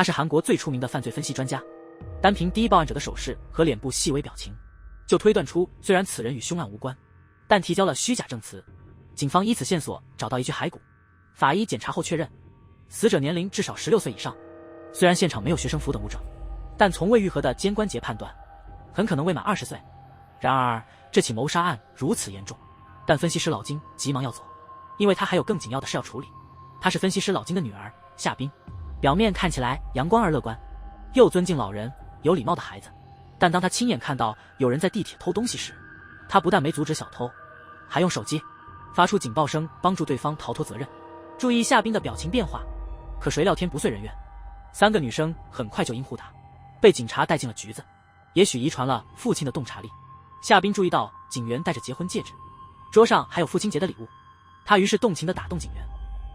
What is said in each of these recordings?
他是韩国最出名的犯罪分析专家，单凭第一报案者的手势和脸部细微表情，就推断出虽然此人与凶案无关，但提交了虚假证词。警方依此线索找到一具骸骨，法医检查后确认，死者年龄至少16岁以上。虽然现场没有学生符等物证，但从未愈合的肩关节判断，很可能未满20岁。然而，这起谋杀案如此严重，但分析师老金急忙要走，因为他还有更紧要的事要处理。她是分析师老金的女儿夏冰，表面看起来阳光而乐观，又尊敬老人、有礼貌的孩子。但当她亲眼看到有人在地铁偷东西时，她不但没阻止小偷，还用手机发出警报声，帮助对方逃脱责任。注意夏冰的表情变化，可谁料天不遂人愿，3个女生很快就因互打被警察带进了局子。也许遗传了父亲的洞察力，夏冰注意到警员戴着结婚戒指，桌上还有父亲节的礼物，她于是动情地打动警员，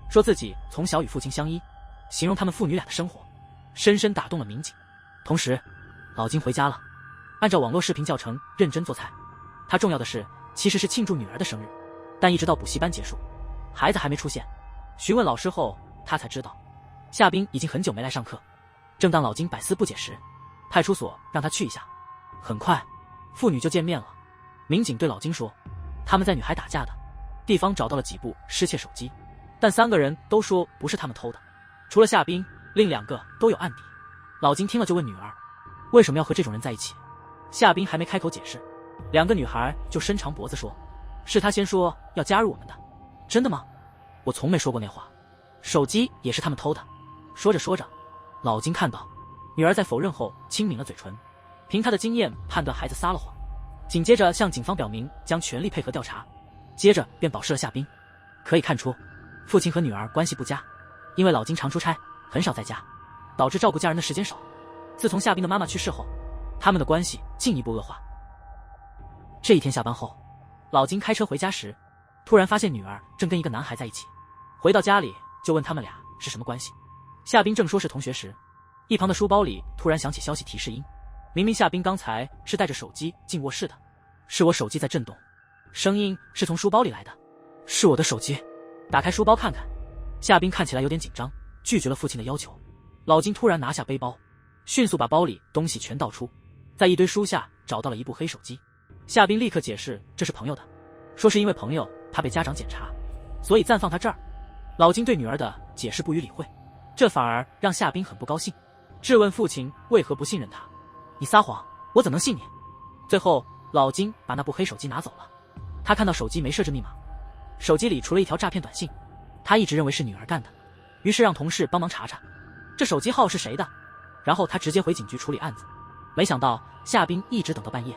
说自己从小与父亲相依，形容他们父女俩的生活，深深打动了民警。同时，老金回家了，按照网络视频教程认真做菜。他重要的是其实是庆祝女儿的生日，但一直到补习班结束，孩子还没出现。询问老师后，他才知道夏冰已经很久没来上课。正当老金百思不解时，派出所让他去一下。很快，父女就见面了。民警对老金说，他们在女孩打架的地方找到了几部失窃手机，但3个人都说不是他们偷的，除了夏冰，另2个都有案底。老金听了就问女儿，为什么要和这种人在一起？夏冰还没开口解释，2个女孩就伸长脖子说，是他先说要加入我们的。真的吗？我从没说过那话，手机也是他们偷的。说着说着，老金看到女儿在否认后轻抿了嘴唇，凭他的经验判断孩子撒了谎，紧接着向警方表明将全力配合调查，接着便保释了夏冰。可以看出，父亲和女儿关系不佳，因为老金常出差，很少在家，导致照顾家人的时间少。自从夏冰的妈妈去世后，他们的关系进一步恶化。这一天下班后，老金开车回家时，突然发现女儿正跟一个男孩在一起。回到家里就问他们俩是什么关系。夏冰正说是同学时，一旁的书包里突然响起消息提示音。明明夏冰刚才是带着手机进卧室的，是我手机在震动，声音是从书包里来的，是我的手机。打开书包看看，夏冰看起来有点紧张，拒绝了父亲的要求。老金突然拿下背包，迅速把包里东西全倒出，在一堆书下找到了一部黑手机。夏冰立刻解释这是朋友的，说是因为朋友怕被家长检查，所以暂放他这儿。老金对女儿的解释不予理会，这反而让夏冰很不高兴，质问父亲为何不信任他。你撒谎，我怎能信你？最后老金把那部黑手机拿走了。他看到手机没设置密码，手机里除了一条诈骗短信，他一直认为是女儿干的，于是让同事帮忙查查这手机号是谁的，然后他直接回警局处理案子。没想到夏冰一直等到半夜，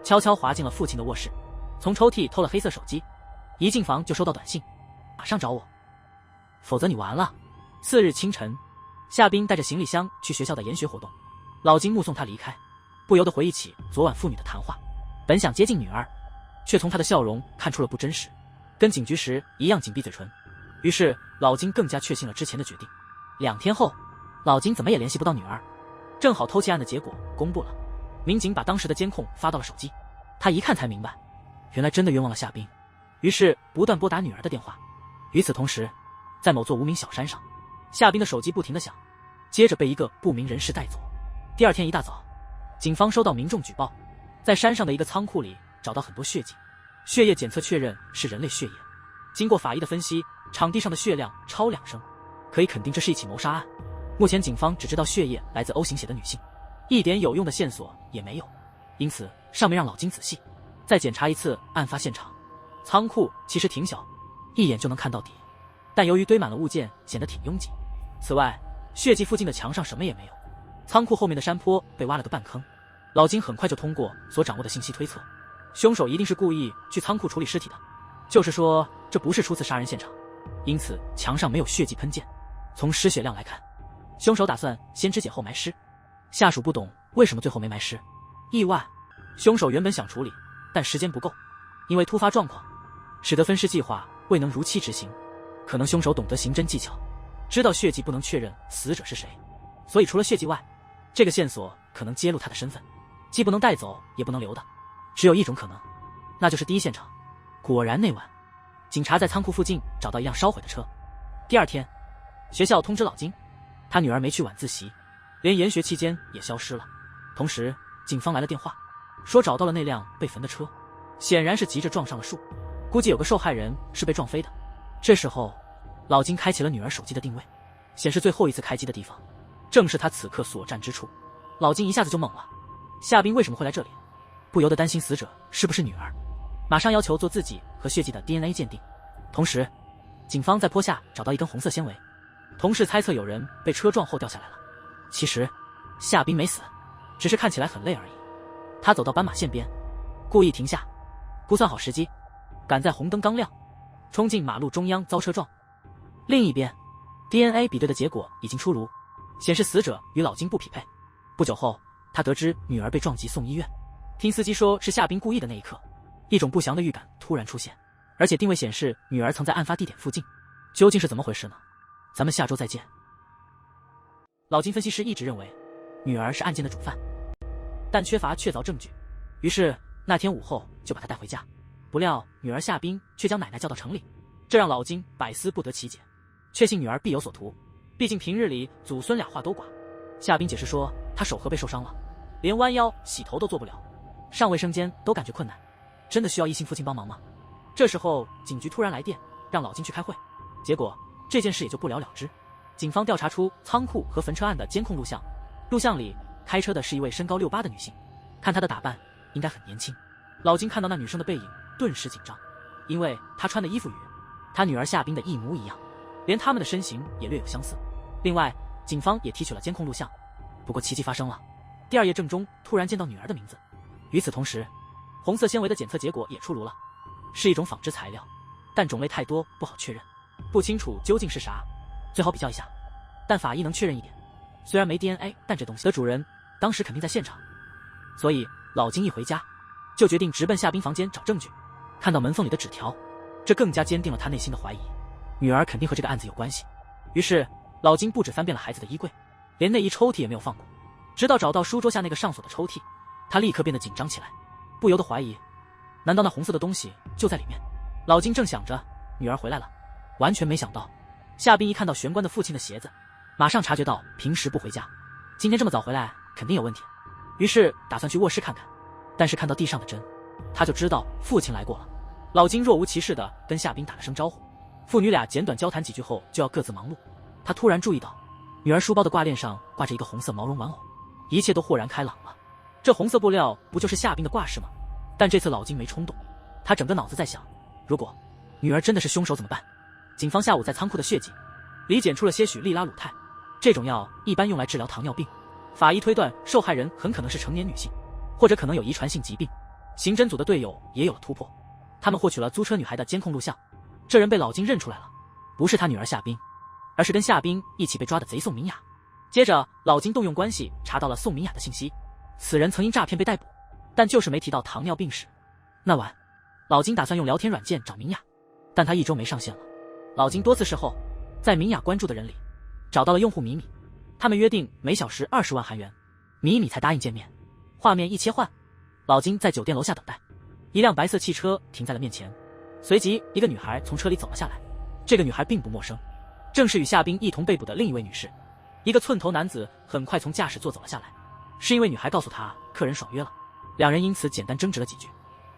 悄悄滑进了父亲的卧室，从抽屉偷了黑色手机，一进房就收到短信，马上找我，否则你完了。次日清晨，夏冰带着行李箱去学校的研学活动，老金目送他离开，不由得回忆起昨晚父女的谈话，本想接近女儿，却从她的笑容看出了不真实，跟警局时一样紧闭嘴唇。于是老金更加确信了之前的决定。2天后，老金怎么也联系不到女儿，正好偷窃案的结果公布了，民警把当时的监控发到了手机，他一看才明白，原来真的冤枉了夏冰，于是不断拨打女儿的电话。与此同时，在某座无名小山上，夏冰的手机不停地响，接着被一个不明人士带走。第2天一大早，警方收到民众举报，在山上的一个仓库里找到很多血迹，血液检测确认是人类血液。经过法医的分析，场地上的血量超2升，可以肯定这是一起谋杀案。目前警方只知道血液来自 O 型血的女性，一点有用的线索也没有，因此上面让老金仔细再检查一次案发现场。仓库其实挺小，一眼就能看到底，但由于堆满了物件，显得挺拥挤。此外，血迹附近的墙上什么也没有，仓库后面的山坡被挖了个半坑。老金很快就通过所掌握的信息推测，凶手一定是故意去仓库处理尸体的，就是说这不是初次杀人现场，因此墙上没有血迹喷溅。从失血量来看，凶手打算先肢解后埋尸。下属不懂为什么最后没埋尸，意外。凶手原本想处理，但时间不够，因为突发状况使得分尸计划未能如期执行。可能凶手懂得刑侦技巧，知道血迹不能确认死者是谁，所以除了血迹外，这个线索可能揭露他的身份，既不能带走也不能留的，只有一种可能，那就是第一现场。果然那晚，警察在仓库附近找到一辆烧毁的车。第2天，学校通知老金，他女儿没去晚自习，连研学期间也消失了。同时，警方来了电话，说找到了那辆被焚的车，显然是急着撞上了树，估计有个受害人是被撞飞的。这时候，老金开启了女儿手机的定位，显示最后一次开机的地方正是他此刻所站之处。老金一下子就懵了，夏冰为什么会来这里？不由得担心死者是不是女儿，马上要求做自己和血迹的 DNA 鉴定。同时，警方在坡下找到一根红色纤维，同事猜测有人被车撞后掉下来了。其实，夏冰没死，只是看起来很累而已。他走到斑马线边，故意停下，估算好时机，赶在红灯刚亮，冲进马路中央遭车撞。另一边 ，DNA 比对的结果已经出炉，显示死者与老金不匹配。不久后，他得知女儿被撞击送医院，听司机说是夏冰故意的那一刻，一种不祥的预感突然出现，而且定位显示女儿曾在案发地点附近，究竟是怎么回事呢？咱们下周再见。老金分析师一直认为女儿是案件的主犯，但缺乏确凿证据，于是那天午后就把她带回家。不料女儿夏冰却将奶奶叫到城里，这让老金百思不得其解，确信女儿必有所图，毕竟平日里祖孙俩话都寡。夏冰解释说她手和背受伤了，连弯腰洗头都做不了，上卫生间都感觉困难，真的需要异性父亲帮忙吗？这时候警局突然来电，让老金去开会，结果这件事也就不了了之。警方调查出仓库和焚车案的监控录像，录像里开车的是一位身高68的女性，看她的打扮应该很年轻。老金看到那女生的背影顿时紧张，因为她穿的衣服与他女儿夏冰的一模一样，连他们的身形也略有相似。另外警方也提取了监控录像，不过奇迹发生了，第二页正中突然见到女儿的名字。与此同时，红色纤维的检测结果也出炉了，是一种纺织材料，但种类太多不好确认，不清楚究竟是啥，最好比较一下。但法医能确认一点，虽然没 DNA， 但这东西的主人当时肯定在现场。所以老金一回家就决定直奔夏冰房间找证据。看到门缝里的纸条，这更加坚定了他内心的怀疑，女儿肯定和这个案子有关系。于是老金不止翻遍了孩子的衣柜，连内衣抽屉也没有放过，直到找到书桌下那个上锁的抽屉，他立刻变得紧张起来，不由得怀疑，难道那红色的东西就在里面？老金正想着女儿回来了，完全没想到夏冰一看到玄关的父亲的鞋子，马上察觉到平时不回家，今天这么早回来肯定有问题，于是打算去卧室看看，但是看到地上的针，他就知道父亲来过了。老金若无其事地跟夏冰打了声招呼，父女俩简短交谈几句后就要各自忙碌。他突然注意到女儿书包的挂链上挂着一个红色毛绒玩偶，一切都豁然开朗了。这红色布料不就是夏冰的挂饰吗？但这次老金没冲动，他整个脑子在想，如果女儿真的是凶手怎么办？警方下午在仓库的血迹里检出了些许利拉鲁肽，这种药一般用来治疗糖尿病，法医推断受害人很可能是成年女性，或者可能有遗传性疾病。刑侦组的队友也有了突破，他们获取了租车女孩的监控录像，这人被老金认出来了，不是他女儿夏冰，而是跟夏冰一起被抓的贼宋明雅。接着老金动用关系查到了宋明雅的信息，此人曾因诈骗被逮捕，但就是没提到糖尿病史。那晚老金打算用聊天软件找明雅，但他一周没上线了。老金多次事后在明雅关注的人里找到了用户米米，他们约定每小时20万韩元，米米才答应见面。画面一切换，老金在酒店楼下等待，一辆白色汽车停在了面前，随即一个女孩从车里走了下来。这个女孩并不陌生，正是与夏冰一同被捕的另一位女士。一个寸头男子很快从驾驶座走了下来，是因为女孩告诉他客人爽约了，两人因此简单争执了几句，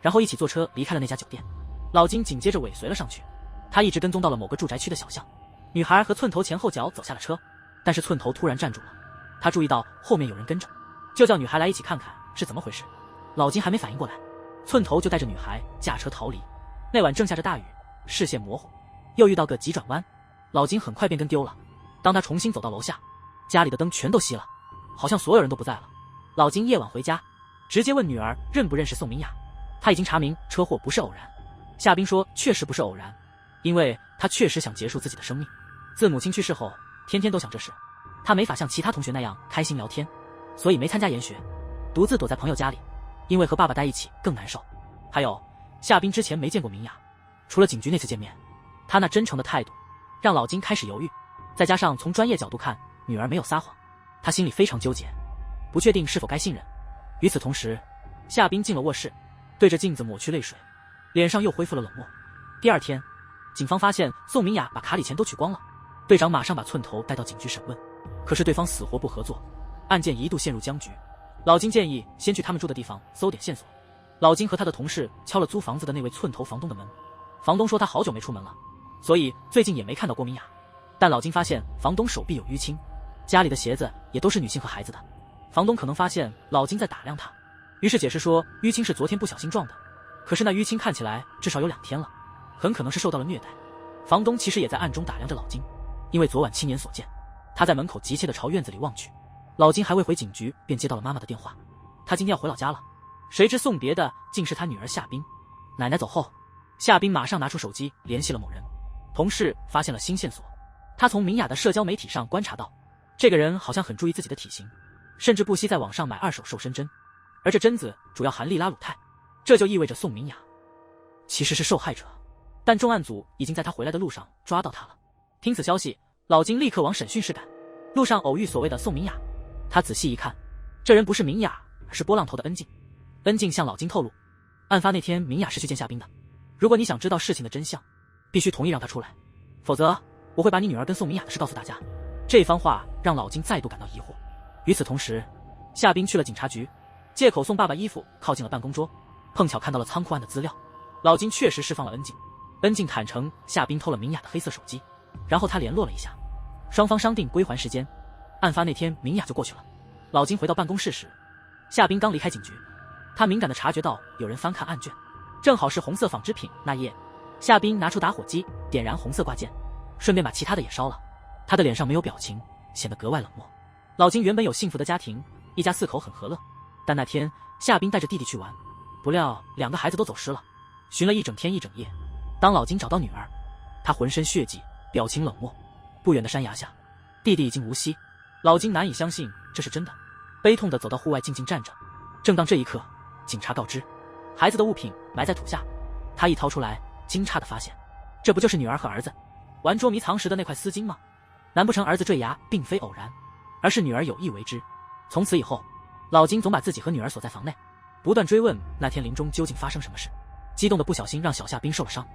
然后一起坐车离开了那家酒店。老金紧接着尾随了上去，他一直跟踪到了某个住宅区的小巷，女孩和寸头前后脚走下了车，但是寸头突然站住了，他注意到后面有人跟着，就叫女孩来一起看看是怎么回事。老金还没反应过来，寸头就带着女孩驾车逃离。那晚正下着大雨，视线模糊，又遇到个急转弯，老金很快便跟丢了。当他重新走到楼下，家里的灯全都熄了，好像所有人都不在了。老金夜晚回家，直接问女儿认不认识宋明雅。他已经查明车祸不是偶然，夏冰说确实不是偶然，因为他确实想结束自己的生命。自母亲去世后，天天都想这事，他没法像其他同学那样开心聊天，所以没参加研学，独自躲在朋友家里，因为和爸爸待一起更难受。还有夏冰之前没见过明雅，除了警局那次见面，他那真诚的态度让老金开始犹豫，再加上从专业角度看女儿没有撒谎，他心里非常纠结，不确定是否该信任。与此同时，夏冰进了卧室，对着镜子抹去泪水，脸上又恢复了冷漠。第二天，警方发现宋明雅把卡里钱都取光了，队长马上把寸头带到警局审问，可是对方死活不合作。案件一度陷入僵局。老金建议先去他们住的地方搜点线索。老金和他的同事敲了租房子的那位寸头房东的门，房东说他好久没出门了，所以最近也没看到郭明雅。但老金发现房东手臂有淤青，家里的鞋子也都是女性和孩子的。房东可能发现老金在打量他，于是解释说淤青是昨天不小心撞的，可是那淤青看起来至少有2天了，很可能是受到了虐待。房东其实也在暗中打量着老金，因为昨晚亲眼所见，他在门口急切地朝院子里望去。老金还未回警局，便接到了妈妈的电话，他今天要回老家了。谁知送别的竟是他女儿夏冰。奶奶走后，夏冰马上拿出手机联系了某人。同事发现了新线索，他从明雅的社交媒体上观察到，这个人好像很注意自己的体型，甚至不惜在网上买2手瘦身针，而这针子主要含利拉鲁肽，这就意味着宋明雅其实是受害者。但重案组已经在他回来的路上抓到他了。听此消息，老金立刻往审讯室赶。路上偶遇所谓的宋明雅，他仔细一看，这人不是明雅，而是波浪头的恩静。恩静向老金透露，案发那天明雅是去见夏冰的。如果你想知道事情的真相，必须同意让他出来，否则我会把你女儿跟宋明雅的事告诉大家。这番话让老金再度感到疑惑。与此同时，夏冰去了警察局，借口送爸爸衣服靠近了办公桌，碰巧看到了仓库案的资料。老金确实释放了恩静，恩静坦诚夏冰偷了明雅的黑色手机，然后他联络了一下，双方商定归还时间。案发那天明雅就过去了。老金回到办公室时，夏冰刚离开警局，他敏感地察觉到有人翻看案卷，正好是红色纺织品那页。夏冰拿出打火机点燃红色挂件，顺便把其他的也烧了。他的脸上没有表情，显得格外冷漠。老金原本有幸福的家庭，一家4口很和乐，但那天夏冰带着弟弟去玩，不料2个孩子都走失了，寻了一整天一整夜。当老金找到女儿，她浑身血迹，表情冷漠。不远的山崖下，弟弟已经无息。老金难以相信这是真的，悲痛地走到户外静静站着。正当这一刻，警察告知孩子的物品埋在土下。他一掏出来，惊诧地发现，这不就是女儿和儿子玩捉迷藏时的那块丝巾吗？难不成儿子坠崖并非偶然，而是女儿有意为之？从此以后，老金总把自己和女儿锁在房内，不断追问那天林中究竟发生什么事。激动的不小心让小夏冰受了伤，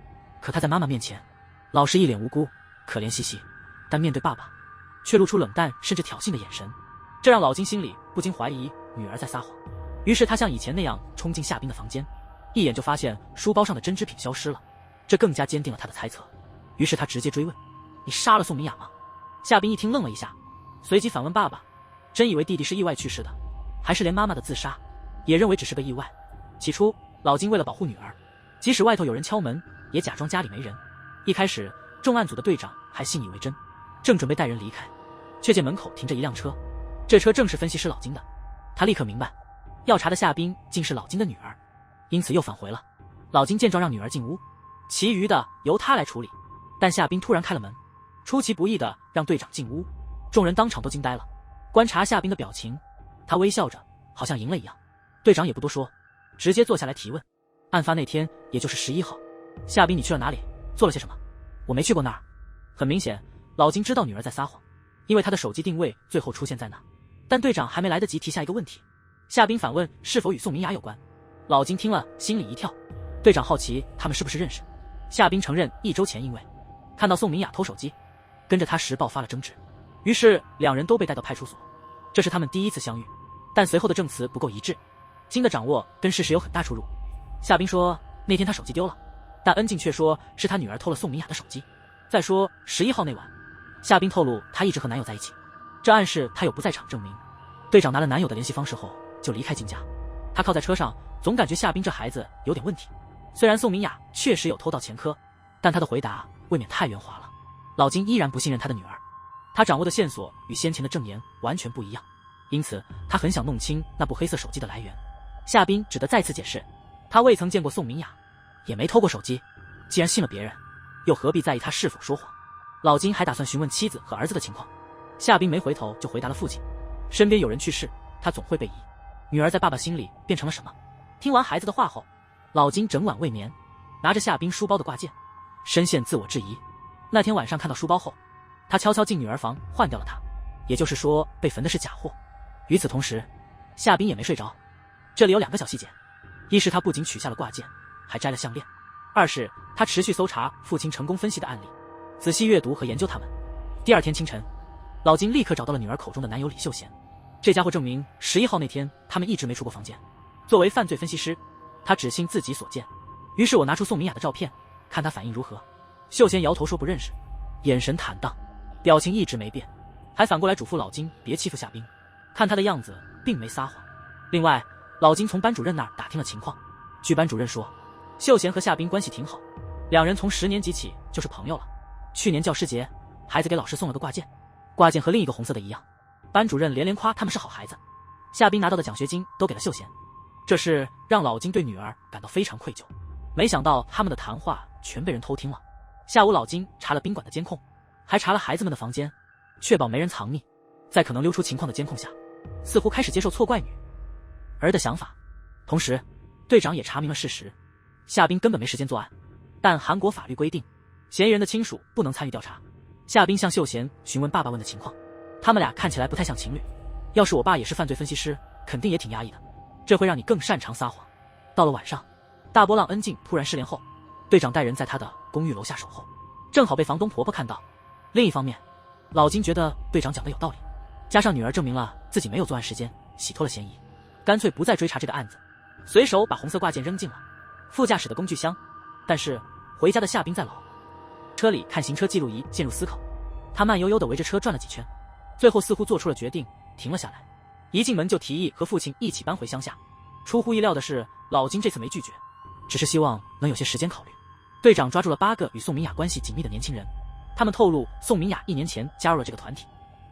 可他在妈妈面前老是一脸无辜可怜兮兮，但面对爸爸却露出冷淡甚至挑衅的眼神，这让老金心里不禁怀疑女儿在撒谎。于是他像以前那样冲进夏冰的房间，一眼就发现书包上的针织品消失了，这更加坚定了他的猜测。于是他直接追问，你杀了宋明雅吗？夏冰一听愣了一下，随即反问爸爸，真以为弟弟是意外去世的，还是连妈妈的自杀也认为只是个意外？起初老金为了保护女儿，即使外头有人敲门也假装家里没人。一开始重案组的队长还信以为真，正准备带人离开，却见门口停着一辆车，这车正是分析师老金的。他立刻明白要查的夏冰竟是老金的女儿，因此又返回了。老金见状让女儿进屋，其余的由他来处理。但夏冰突然开了门，出其不意的让队长进屋，众人当场都惊呆了。观察夏冰的表情，他微笑着，好像赢了一样。队长也不多说，直接坐下来提问。案发那天，也就是11号，夏冰你去了哪里，做了些什么？我没去过那儿。很明显，老金知道女儿在撒谎，因为他的手机定位最后出现在那。但队长还没来得及提下一个问题，夏冰反问是否与宋明雅有关。老金听了心里一跳，队长好奇他们是不是认识。夏冰承认1周前因为看到宋明雅偷手机，跟着他时爆发了争执，于是2人都被带到派出所。这是他们第一次相遇，但随后的证词不够一致，经的掌握跟事实有很大出入。夏冰说那天他手机丢了，但恩静却说是他女儿偷了宋明雅的手机。再说11号那晚，夏冰透露她一直和男友在一起，这暗示她有不在场证明。队长拿了男友的联系方式后就离开金家，他靠在车上，总感觉夏冰这孩子有点问题。虽然宋明雅确实有偷盗前科，但他的回答未免太圆滑了。老金依然不信任他的女儿，他掌握的线索与先前的证言完全不一样，因此他很想弄清那部黑色手机的来源。夏冰只得再次解释，他未曾见过宋明雅，也没偷过手机，既然信了别人，又何必在意他是否说谎。老金还打算询问妻子和儿子的情况，夏冰没回头就回答了父亲，身边有人去世，他总会被疑，女儿在爸爸心里变成了什么？听完孩子的话后，老金整晚未眠，拿着夏冰书包的挂件，深陷自我质疑。那天晚上看到书包后，他悄悄进女儿房换掉了它，也就是说被焚的是假货。与此同时，夏冰也没睡着。这里有2个小细节，一是他不仅取下了挂件，还摘了项链；二是他持续搜查父亲成功分析的案例，仔细阅读和研究他们。第2天清晨，老金立刻找到了女儿口中的男友李秀贤。这家伙证明11号那天他们一直没出过房间。作为犯罪分析师，他只信自己所见。于是我拿出宋明雅的照片，看他反应如何。秀贤摇头说不认识，眼神坦荡，表情一直没变，还反过来嘱咐老金别欺负夏冰。看他的样子并没撒谎。另外，老金从班主任那儿打听了情况，据班主任说，秀贤和夏冰关系挺好，两人从10年级起就是朋友了。去年教师节，孩子给老师送了个挂件，挂件和另一个红色的一样。班主任连连夸他们是好孩子。夏冰拿到的奖学金都给了秀贤，这事让老金对女儿感到非常愧疚。没想到他们的谈话全被人偷听了。下午老金查了宾馆的监控，还查了孩子们的房间，确保没人藏匿。在可能溜出情况的监控下，似乎开始接受错怪女儿的想法。同时，队长也查明了事实，夏冰根本没时间作案。但韩国法律规定，嫌疑人的亲属不能参与调查。夏冰向秀贤询问爸爸问的情况，他们俩看起来不太像情侣。要是我爸也是犯罪分析师，肯定也挺压抑的。这会让你更擅长撒谎。到了晚上，大波浪恩静突然失联后，队长带人在他的公寓楼下守候，正好被房东婆婆看到。另一方面，老金觉得队长讲的有道理，加上女儿证明了自己没有作案时间，洗脱了嫌疑，干脆不再追查这个案子，随手把红色挂件扔进了副驾驶的工具箱。但是回家的夏冰在老车里看行车记录仪，陷入思考。他慢悠悠地围着车转了几圈，最后似乎做出了决定，停了下来。一进门就提议和父亲一起搬回乡下。出乎意料的是，老金这次没拒绝，只是希望能有些时间考虑。队长抓住了8个与宋明雅关系紧密的年轻人，他们透露宋明雅1年前加入了这个团体。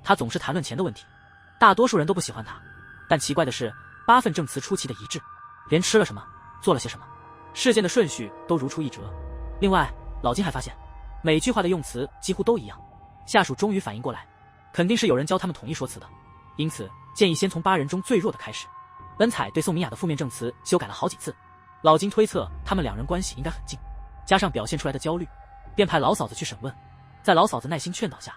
他总是谈论钱的问题，大多数人都不喜欢他。但奇怪的是，8份证词出奇的一致，连吃了什么，做了些什么，事件的顺序都如出一辙。另外，老金还发现，每句话的用词几乎都一样。下属终于反应过来，肯定是有人教他们统一说辞的，因此建议先从8人中最弱的开始。恩彩对宋明雅的负面证词修改了好几次，老金推测他们2人关系应该很近，加上表现出来的焦虑，便派老嫂子去审问。在老嫂子耐心劝导下，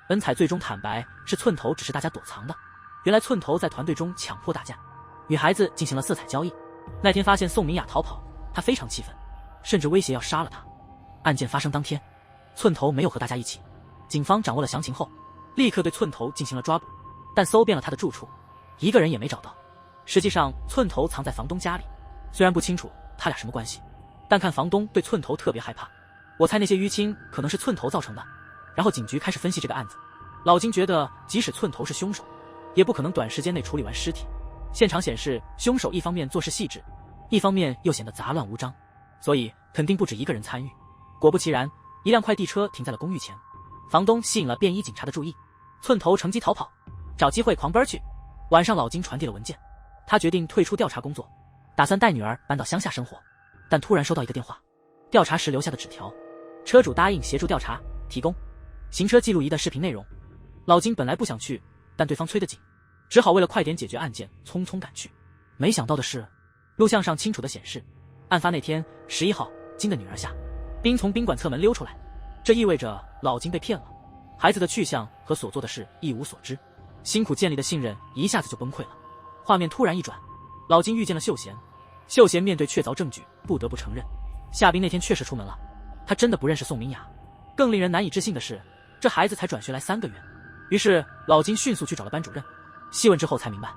恩彩最终坦白是寸头只是大家躲藏的。原来寸头在团队中抢破大家，与孩子进行了色彩交易。那天发现宋明雅逃跑，他非常气愤，甚至威胁要杀了他。案件发生当天，寸头没有和大家一起。警方掌握了详情后，立刻对寸头进行了抓捕，但搜遍了他的住处，一个人也没找到。实际上，寸头藏在房东家里，虽然不清楚他俩什么关系，但看房东对寸头特别害怕，我猜那些淤青可能是寸头造成的。然后警局开始分析这个案子。老金觉得，即使寸头是凶手，也不可能短时间内处理完尸体。现场显示，凶手一方面做事细致，一方面又显得杂乱无章，所以肯定不止一个人参与。果不其然，一辆快递车停在了公寓前，房东吸引了便衣警察的注意，寸头乘机逃跑，找机会狂奔去。晚上老金传递了文件，他决定退出调查工作，打算带女儿搬到乡下生活。但突然收到一个电话，调查时留下的纸条，车主答应协助调查，提供行车记录仪的视频内容。老金本来不想去，但对方催得紧，只好为了快点解决案件匆匆赶去。没想到的是，录像上清楚地显示，案发那天11号，金的女儿夏冰从宾馆侧门溜出来，这意味着老金被骗了，孩子的去向和所做的事一无所知，辛苦建立的信任一下子就崩溃了。画面突然一转，老金遇见了秀贤。秀贤面对确凿证据，不得不承认，夏冰那天确实出门了，他真的不认识宋明雅。更令人难以置信的是，这孩子才转学来3个月。于是老金迅速去找了班主任，细问之后才明白，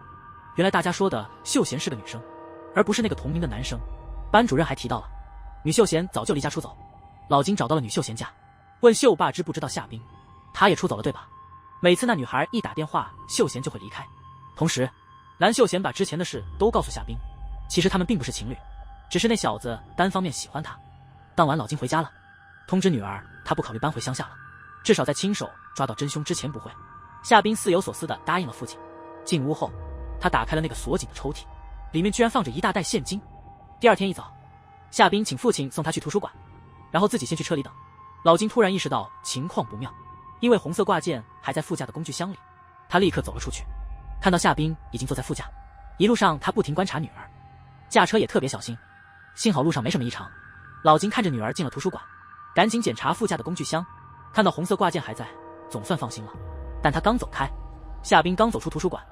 原来大家说的秀贤是个女生，而不是那个同名的男生。班主任还提到了，女秀贤早就离家出走。老金找到了女秀贤家，问秀爸知不知道夏冰，她也出走了对吧？每次那女孩一打电话，秀贤就会离开。同时，蓝秀贤把之前的事都告诉夏冰，其实他们并不是情侣，只是那小子单方面喜欢她。当晚老金回家了，通知女儿他不考虑搬回乡下了，至少在亲手抓到真凶之前不会。夏冰似有所思地答应了父亲。进屋后，他打开了那个锁紧的抽屉，里面居然放着一大袋现金。第二天一早，夏冰请父亲送他去图书馆，然后自己先去车里等。老金突然意识到情况不妙，因为红色挂件还在副驾的工具箱里。他立刻走了出去，看到夏冰已经坐在副驾。一路上他不停观察女儿，驾车也特别小心，幸好路上没什么异常。老金看着女儿进了图书馆，赶紧检查副驾的工具箱，看到红色挂件还在，总算放心了。但他刚走开，夏冰刚走出图书馆，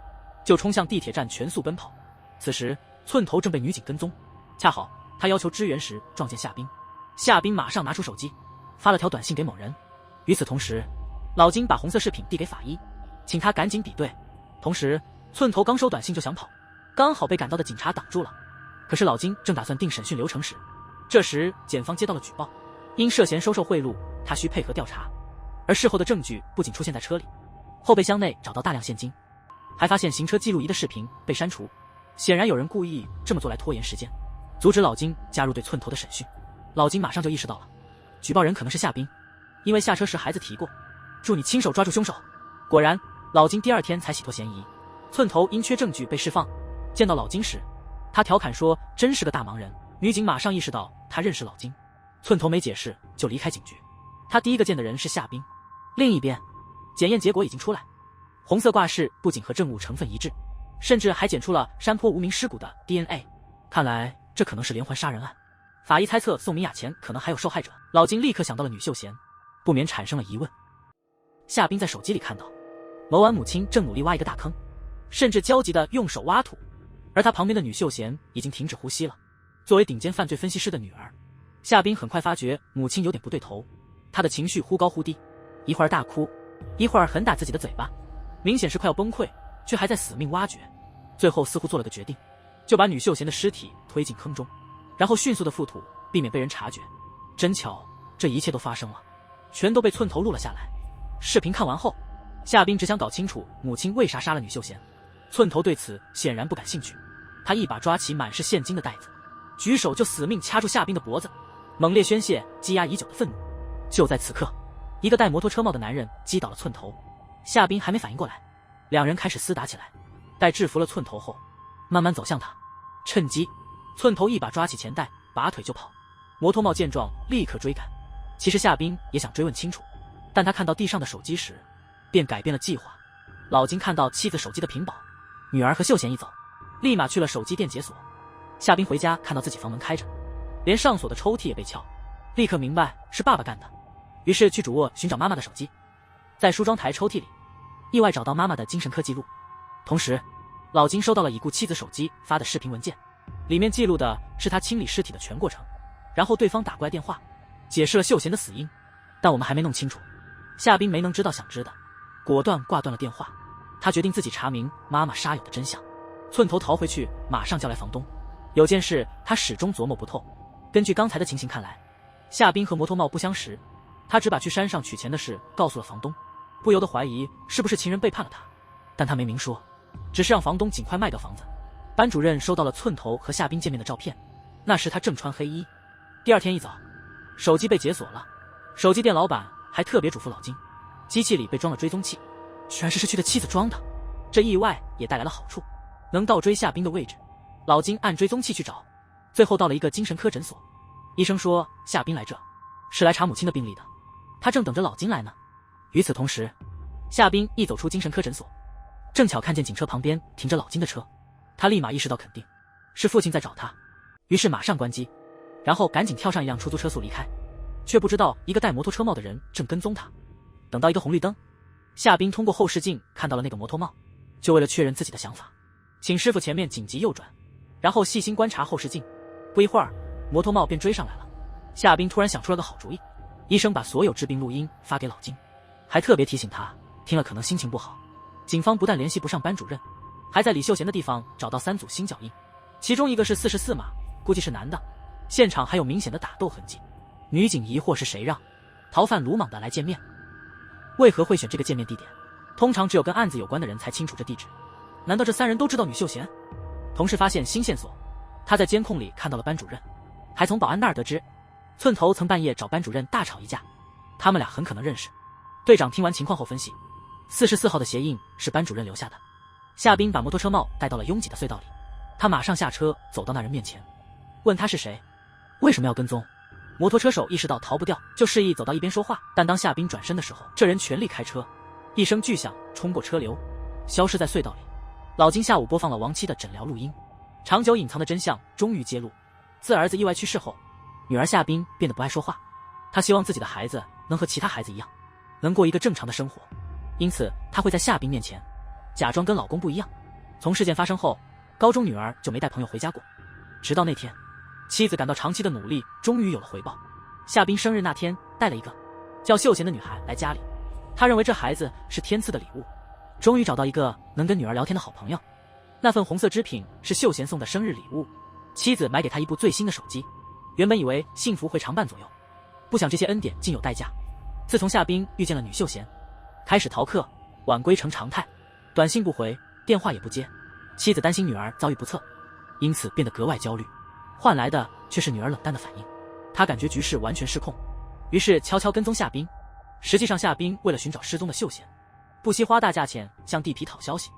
就冲向地铁站全速奔跑。此时寸头正被女警跟踪，恰好他要求支援时撞见夏冰。夏冰马上拿出手机发了条短信给某人。与此同时，老金把红色饰品递给法医，请他赶紧比对。同时寸头刚收短信就想跑，刚好被赶到的警察挡住了。可是老金正打算定审讯流程时，这时检方接到了举报，因涉嫌收受贿赂，他需配合调查。而事后的证据不仅出现在车里，后备箱内找到大量现金，还发现行车记录仪的视频被删除。显然有人故意这么做来拖延时间，阻止老金加入对寸头的审讯。老金马上就意识到了，举报人可能是夏冰，因为下车时孩子提过祝你亲手抓住凶手。果然，老金第二天才洗脱嫌疑。寸头因缺证据被释放，见到老金时，他调侃说真是个大忙人。女警马上意识到他认识老金，寸头没解释就离开警局。他第一个见的人是夏冰。另一边，检验结果已经出来，红色挂饰不仅和证物成分一致，甚至还检出了山坡无名尸骨的 DNA。 看来这可能是连环杀人案。法医猜测宋明雅前可能还有受害者。老金立刻想到了女秀贤，不免产生了疑问。夏冰在手机里看到谋完母亲正努力挖一个大坑，甚至焦急地用手挖土，而他旁边的女秀贤已经停止呼吸了。作为顶尖犯罪分析师的女儿，夏冰很快发觉母亲有点不对头，她的情绪忽高忽低，一会儿大哭，一会儿狠打自己的嘴巴，明显是快要崩溃，却还在死命挖掘。最后似乎做了个决定，就把女秀贤的尸体推进坑中，然后迅速的覆土，避免被人察觉。真巧，这一切都发生了，全都被寸头录了下来。视频看完后，夏冰只想搞清楚母亲为啥杀了女秀贤。寸头对此显然不感兴趣，他一把抓起满是现金的袋子，举手就死命掐住夏冰的脖子，猛烈宣泄积压已久的愤怒。就在此刻，一个戴摩托车帽的男人击倒了寸头，夏冰还没反应过来，两人开始厮打起来。待制服了寸头后，慢慢走向他，趁机，寸头一把抓起钱袋，拔腿就跑。摩托帽见状立刻追赶。其实夏冰也想追问清楚，但他看到地上的手机时，便改变了计划。老金看到妻子手机的屏保，女儿和秀贤一走，立马去了手机店解锁。夏冰回家看到自己房门开着，连上锁的抽屉也被撬，立刻明白是爸爸干的，于是去主卧寻找妈妈的手机。在梳妆台抽屉里，意外找到妈妈的精神科记录。同时，老金收到了已故妻子手机发的视频文件，里面记录的是他清理尸体的全过程。然后对方打过来电话，解释了秀贤的死因，但我们还没弄清楚。夏冰没能知道想知的，果断挂断了电话。他决定自己查明妈妈杀友的真相。寸头逃回去，马上叫来房东。有件事他始终琢磨不透。根据刚才的情形看来，夏冰和摩托帽不相识，他只把去山上取钱的事告诉了房东，不由得怀疑是不是情人背叛了他。但他没明说，只是让房东尽快卖掉房子。班主任收到了寸头和夏冰见面的照片，那时他正穿黑衣。第二天一早，手机被解锁了，手机店老板还特别嘱咐老金，机器里被装了追踪器，居然是失去的妻子装的。这意外也带来了好处，能倒追夏冰的位置。老金按追踪器去找，最后到了一个精神科诊所。医生说夏冰来这是来查母亲的病历的，他正等着老金来呢。与此同时，夏冰一走出精神科诊所，正巧看见警车旁边停着老金的车，他立马意识到肯定是父亲在找他，于是马上关机，然后赶紧跳上一辆出租车速离开，却不知道一个戴摩托车帽的人正跟踪他。等到一个红绿灯，夏冰通过后视镜看到了那个摩托帽，就为了确认自己的想法，请师傅前面紧急右转，然后细心观察后视镜。不一会儿，摩托帽便追上来了。夏冰突然想出了个好主意，医生把所有治病录音发给老金，还特别提醒他听了可能心情不好。警方不但联系不上班主任，还在李秀贤的地方找到3组新脚印，其中一个是44码，估计是男的，现场还有明显的打斗痕迹。女警疑惑是谁让逃犯鲁莽的来见面，为何会选这个见面地点？通常只有跟案子有关的人才清楚这地址，难道这3人都知道女秀贤？同时发现新线索，他在监控里看到了班主任，还从保安那儿得知寸头曾半夜找班主任大吵一架，他们俩很可能认识。队长听完情况后分析，44号的鞋印是班主任留下的。夏冰把摩托车帽带到了拥挤的隧道里，他马上下车走到那人面前，问他是谁，为什么要跟踪。摩托车手意识到逃不掉，就示意走到一边说话，但当夏冰转身的时候，这人全力开车，一声巨响冲过车流，消失在隧道里。老金下午播放了亡妻的诊疗录音，长久隐藏的真相终于揭露。自儿子意外去世后，女儿夏冰变得不爱说话，她希望自己的孩子能和其他孩子一样，能过一个正常的生活，因此她会在夏冰面前假装跟老公不一样。从事件发生后，高中女儿就没带朋友回家过，直到那天，妻子感到长期的努力终于有了回报。夏冰生日那天带了一个叫秀贤的女孩来家里，她认为这孩子是天赐的礼物，终于找到一个能跟女儿聊天的好朋友。那份红色织品是秀贤送的生日礼物，妻子买给他一部最新的手机。原本以为幸福会常伴左右，不想这些恩典竟有代价。自从夏冰遇见了女秀贤，开始逃课，晚归成常态，短信不回，电话也不接。妻子担心女儿遭遇不测，因此变得格外焦虑，换来的却是女儿冷淡的反应。他感觉局势完全失控，于是悄悄跟踪夏冰。实际上夏冰为了寻找失踪的秀贤，不惜花大价钱向地痞讨消息，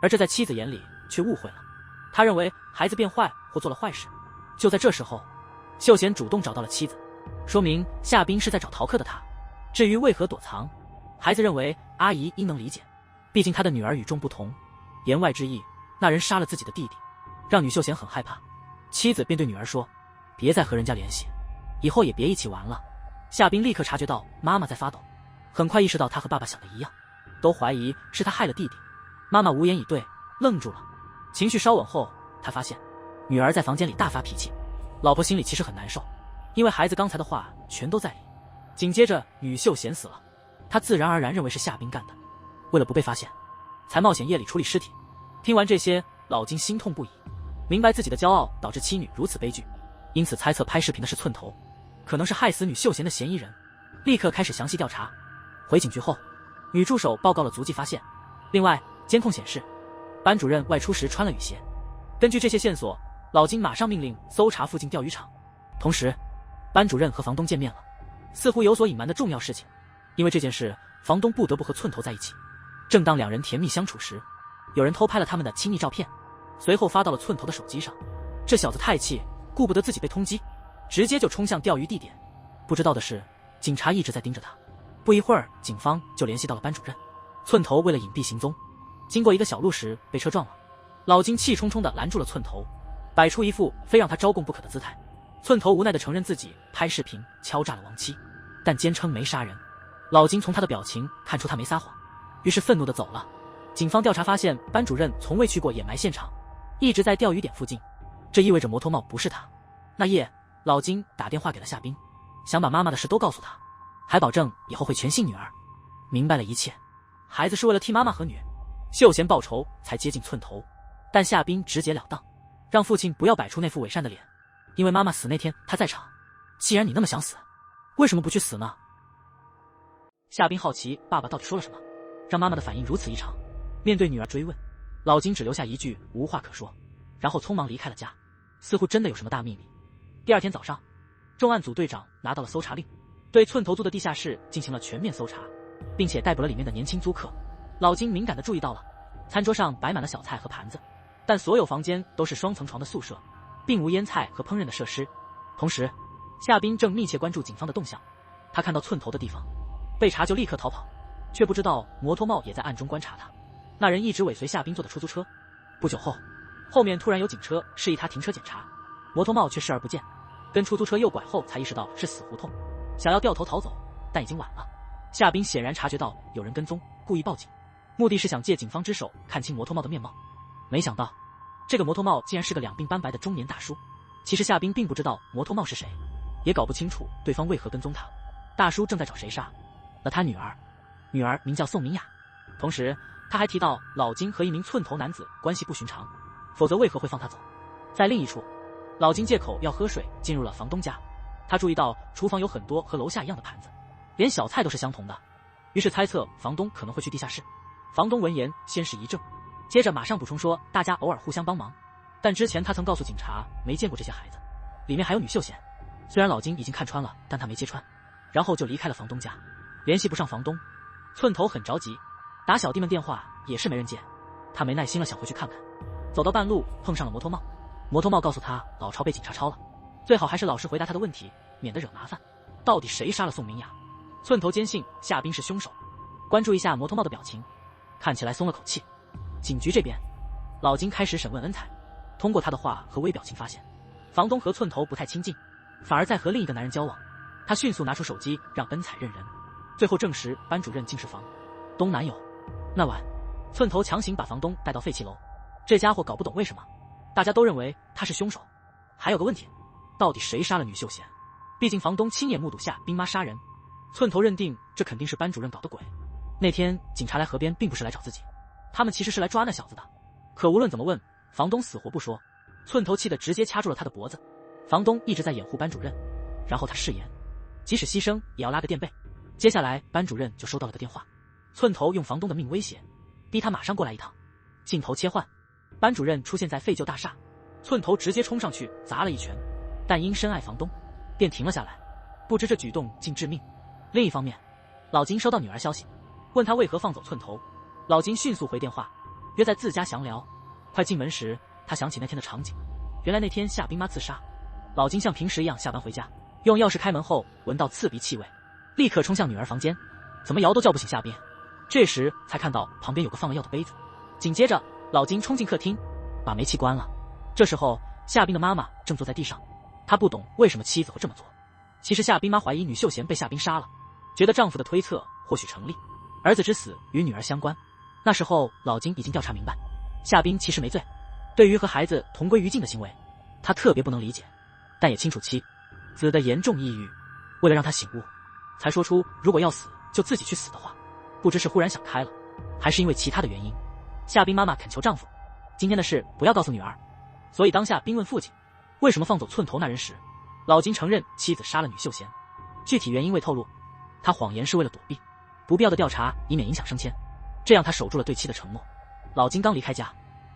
而这在妻子眼里却误会了。他认为孩子变坏或做了坏事。就在这时候，秀贤主动找到了妻子，说明夏冰是在找逃课的他。至于为何躲藏，孩子认为阿姨应能理解，毕竟他的女儿与众不同。言外之意，那人杀了自己的弟弟，让女秀贤很害怕。妻子便对女儿说，别再和人家联系，以后也别一起玩了。夏冰立刻察觉到妈妈在发抖，很快意识到她和爸爸想的一样，都怀疑是他害了弟弟。妈妈无言以对，愣住了。情绪稍稳后，他发现女儿在房间里大发脾气，老婆心里其实很难受，因为孩子刚才的话全都在理。紧接着女秀贤死了，他自然而然认为是夏冰干的，为了不被发现，才冒险夜里处理尸体。听完这些，老金心痛不已，明白自己的骄傲导致妻女如此悲剧，因此猜测拍视频的是寸头，可能是害死女秀贤的嫌疑人，立刻开始详细调查。回警局后，女助手报告了足迹发现。另外，监控显示班主任外出时穿了雨鞋。根据这些线索，老金马上命令搜查附近钓鱼场。同时，班主任和房东见面了，似乎有所隐瞒的重要事情。因为这件事，房东不得不和寸头在一起。正当两人甜蜜相处时，有人偷拍了他们的亲密照片，随后发到了寸头的手机上。这小子太气，顾不得自己被通缉，直接就冲向钓鱼地点。不知道的是，警察一直在盯着他。不一会儿，警方就联系到了班主任。寸头为了隐蔽行踪，经过一个小路时被车撞了。老金气冲冲地拦住了寸头，摆出一副非让他招供不可的姿态。寸头无奈地承认自己拍视频敲诈了亡妻，但坚称没杀人。老金从他的表情看出他没撒谎，于是愤怒地走了。警方调查发现，班主任从未去过掩埋现场，一直在钓鱼点附近，这意味着摩托帽不是他。那夜，老金打电话给了夏冰，想把妈妈的事都告诉他，还保证以后会全信女儿。明白了一切，孩子是为了替妈妈和女秀贤报仇才接近寸头，但夏冰直截了当，让父亲不要摆出那副伪善的脸，因为妈妈死那天他在场。既然你那么想死，为什么不去死呢？夏冰好奇爸爸到底说了什么，让妈妈的反应如此异常。面对女儿追问，老金只留下一句无话可说，然后匆忙离开了家，似乎真的有什么大秘密。第二天早上，重案组队长拿到了搜查令，对寸头租的地下室进行了全面搜查，并且逮捕了里面的年轻租客。老金敏感地注意到了，餐桌上摆满了小菜和盘子，但所有房间都是双层床的宿舍，并无腌菜和烹饪的设施。同时，夏冰正密切关注警方的动向，他看到寸头的地方被查就立刻逃跑，却不知道摩托帽也在暗中观察他。那人一直尾随夏冰坐的出租车，不久后，后面突然有警车示意他停车检查，摩托帽却视而不见，跟出租车右拐后才意识到是死胡同，想要掉头逃走，但已经晚了。夏冰显然察觉到有人跟踪，故意报警，目的是想借警方之手看清摩托帽的面貌。没想到，这个摩托帽竟然是个两鬓斑白的中年大叔。其实夏冰并不知道摩托帽是谁，也搞不清楚对方为何跟踪他。大叔正在找谁杀了他女儿，女儿名叫宋明雅。同时他还提到老金和一名寸头男子关系不寻常，否则为何会放他走。在另一处，老金借口要喝水进入了房东家，他注意到厨房有很多和楼下一样的盘子，连小菜都是相同的，于是猜测房东可能会去地下室。房东闻言先是一怔，接着马上补充说大家偶尔互相帮忙，但之前他曾告诉警察没见过这些孩子，里面还有女秀贤。虽然老金已经看穿了，但他没揭穿，然后就离开了房东家。联系不上房东，寸头很着急，打小弟们电话也是没人接，他没耐心了，想回去看看。走到半路碰上了摩托帽，摩托帽告诉他老巢被警察抄了，最好还是老实回答他的问题，免得惹麻烦。到底谁杀了宋明雅？寸头坚信夏冰是凶手。关注一下摩托帽的表情，看起来松了口气。警局这边，老金开始审问恩彩，通过他的话和微表情发现，房东和寸头不太亲近，反而在和另一个男人交往。他迅速拿出手机让恩彩认人，最后证实班主任竟是房东男友。那晚，寸头强行把房东带到废弃楼，这家伙搞不懂为什么大家都认为他是凶手。还有个问题，到底谁杀了女秀贤？毕竟房东亲眼目睹夏冰妈杀人，寸头认定这肯定是班主任搞的鬼。那天警察来河边并不是来找自己，他们其实是来抓那小子的。可无论怎么问，房东死活不说。寸头气得直接掐住了他的脖子。房东一直在掩护班主任，然后他誓言，即使牺牲也要拉个垫背。接下来班主任就收到了个电话，寸头用房东的命威胁，逼他马上过来一趟。镜头切换，班主任出现在废旧大厦，寸头直接冲上去砸了一拳，但因深爱房东，便停了下来，不知这举动竟致命。另一方面，老金收到女儿消息，问他为何放走寸头。老金迅速回电话，约在自家详聊。快进门时，他想起那天的场景，原来那天夏冰妈自杀。老金像平时一样下班回家，用钥匙开门后闻到刺鼻气味，立刻冲向女儿房间，怎么摇都叫不醒夏冰。这时才看到旁边有个放了药的杯子，紧接着老金冲进客厅，把煤气关了。这时候夏冰的妈妈正坐在地上，她不懂为什么妻子会这么做。其实夏冰妈怀疑女秀贤被夏冰杀了，觉得丈夫的推测或许成立，儿子之死与女儿相关。那时候老金已经调查明白，夏冰其实没罪。对于和孩子同归于尽的行为，他特别不能理解，但也清楚妻子的严重抑郁，为了让他醒悟，才说出如果要死就自己去死的话。不知是忽然想开了，还是因为其他的原因，夏冰妈妈恳求丈夫今天的事不要告诉女儿。所以当下冰问父亲为什么放走寸头那人时，老金承认妻子杀了女秀贤，具体原因未透露，他谎言是为了躲避不必要的调查，以免影响升迁，这样他守住了对妻的承诺。老金刚离开家，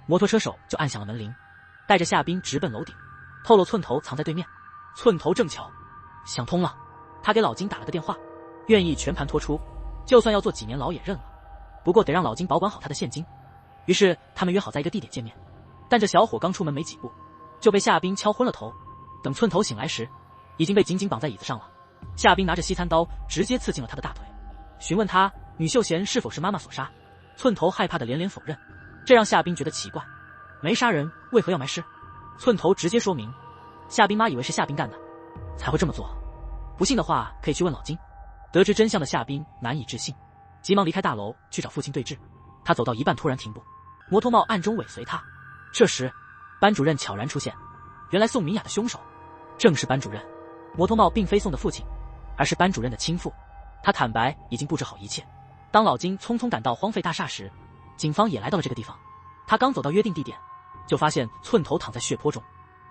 摩托车手就按响了门铃，带着夏冰直奔楼顶，透露寸头藏在对面。寸头正巧想通了，他给老金打了个电话，愿意全盘托出，就算要坐几年牢也认了，不过得让老金保管好他的现金。于是他们约好在一个地点见面，但这小伙刚出门没几步就被夏冰敲昏了头。等寸头醒来时，已经被紧紧绑在椅子上了。夏冰拿着西餐刀直接刺进了他的大腿，询问他女秀贤是否是妈妈所杀。寸头害怕的连连否认，这让夏冰觉得奇怪，没杀人为何要埋尸？寸头直接说明，夏冰妈以为是夏冰干的，才会这么做。不信的话可以去问老金。得知真相的夏冰难以置信，急忙离开大楼去找父亲对峙。他走到一半突然停步，摩托帽暗中尾随他。这时班主任悄然出现，原来宋明雅的凶手正是班主任。摩托帽并非宋的父亲，而是班主任的亲父。他坦白已经布置好一切。当老金匆匆赶到荒废大厦时，警方也来到了这个地方。他刚走到约定地点，就发现寸头躺在血泊中。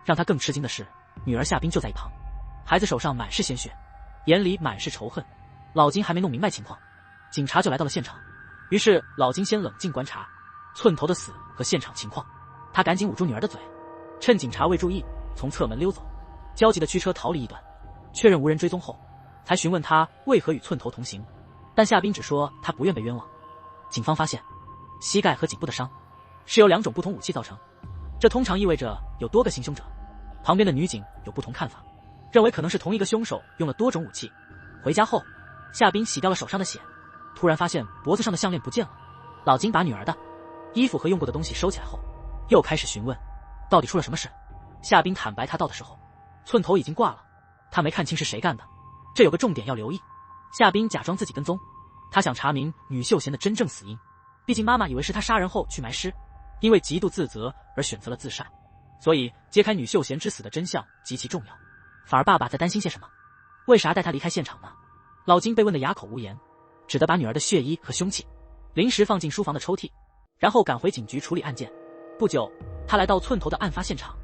让他更吃惊的是，女儿夏冰就在一旁，孩子手上满是鲜血，眼里满是仇恨。老金还没弄明白情况，警察就来到了现场。于是老金先冷静观察寸头的死和现场情况，他赶紧捂住女儿的嘴，趁警察未注意从侧门溜走。焦急的驱车逃离一段，确认无人追踪后，才询问他为何与寸头同行。但夏冰只说他不愿被冤枉。警方发现膝盖和颈部的伤是由2种不同武器造成，这通常意味着有多个行凶者。旁边的女警有不同看法，认为可能是同一个凶手用了多种武器。回家后，夏冰洗掉了手上的血，突然发现脖子上的项链不见了。老金把女儿的衣服和用过的东西收起来后，又开始询问到底出了什么事。夏冰坦白他到的时候，寸头已经挂了，他没看清是谁干的。这有个重点要留意，夏冰假装自己跟踪，他想查明女秀贤的真正死因。毕竟妈妈以为是他杀人后去埋尸，因为极度自责而选择了自杀，所以揭开女秀贤之死的真相极其重要。反而爸爸在担心些什么？为啥带他离开现场呢？老金被问得哑口无言，只得把女儿的血衣和凶器临时放进书房的抽屉，然后赶回警局处理案件。不久，他来到寸头的案发现场，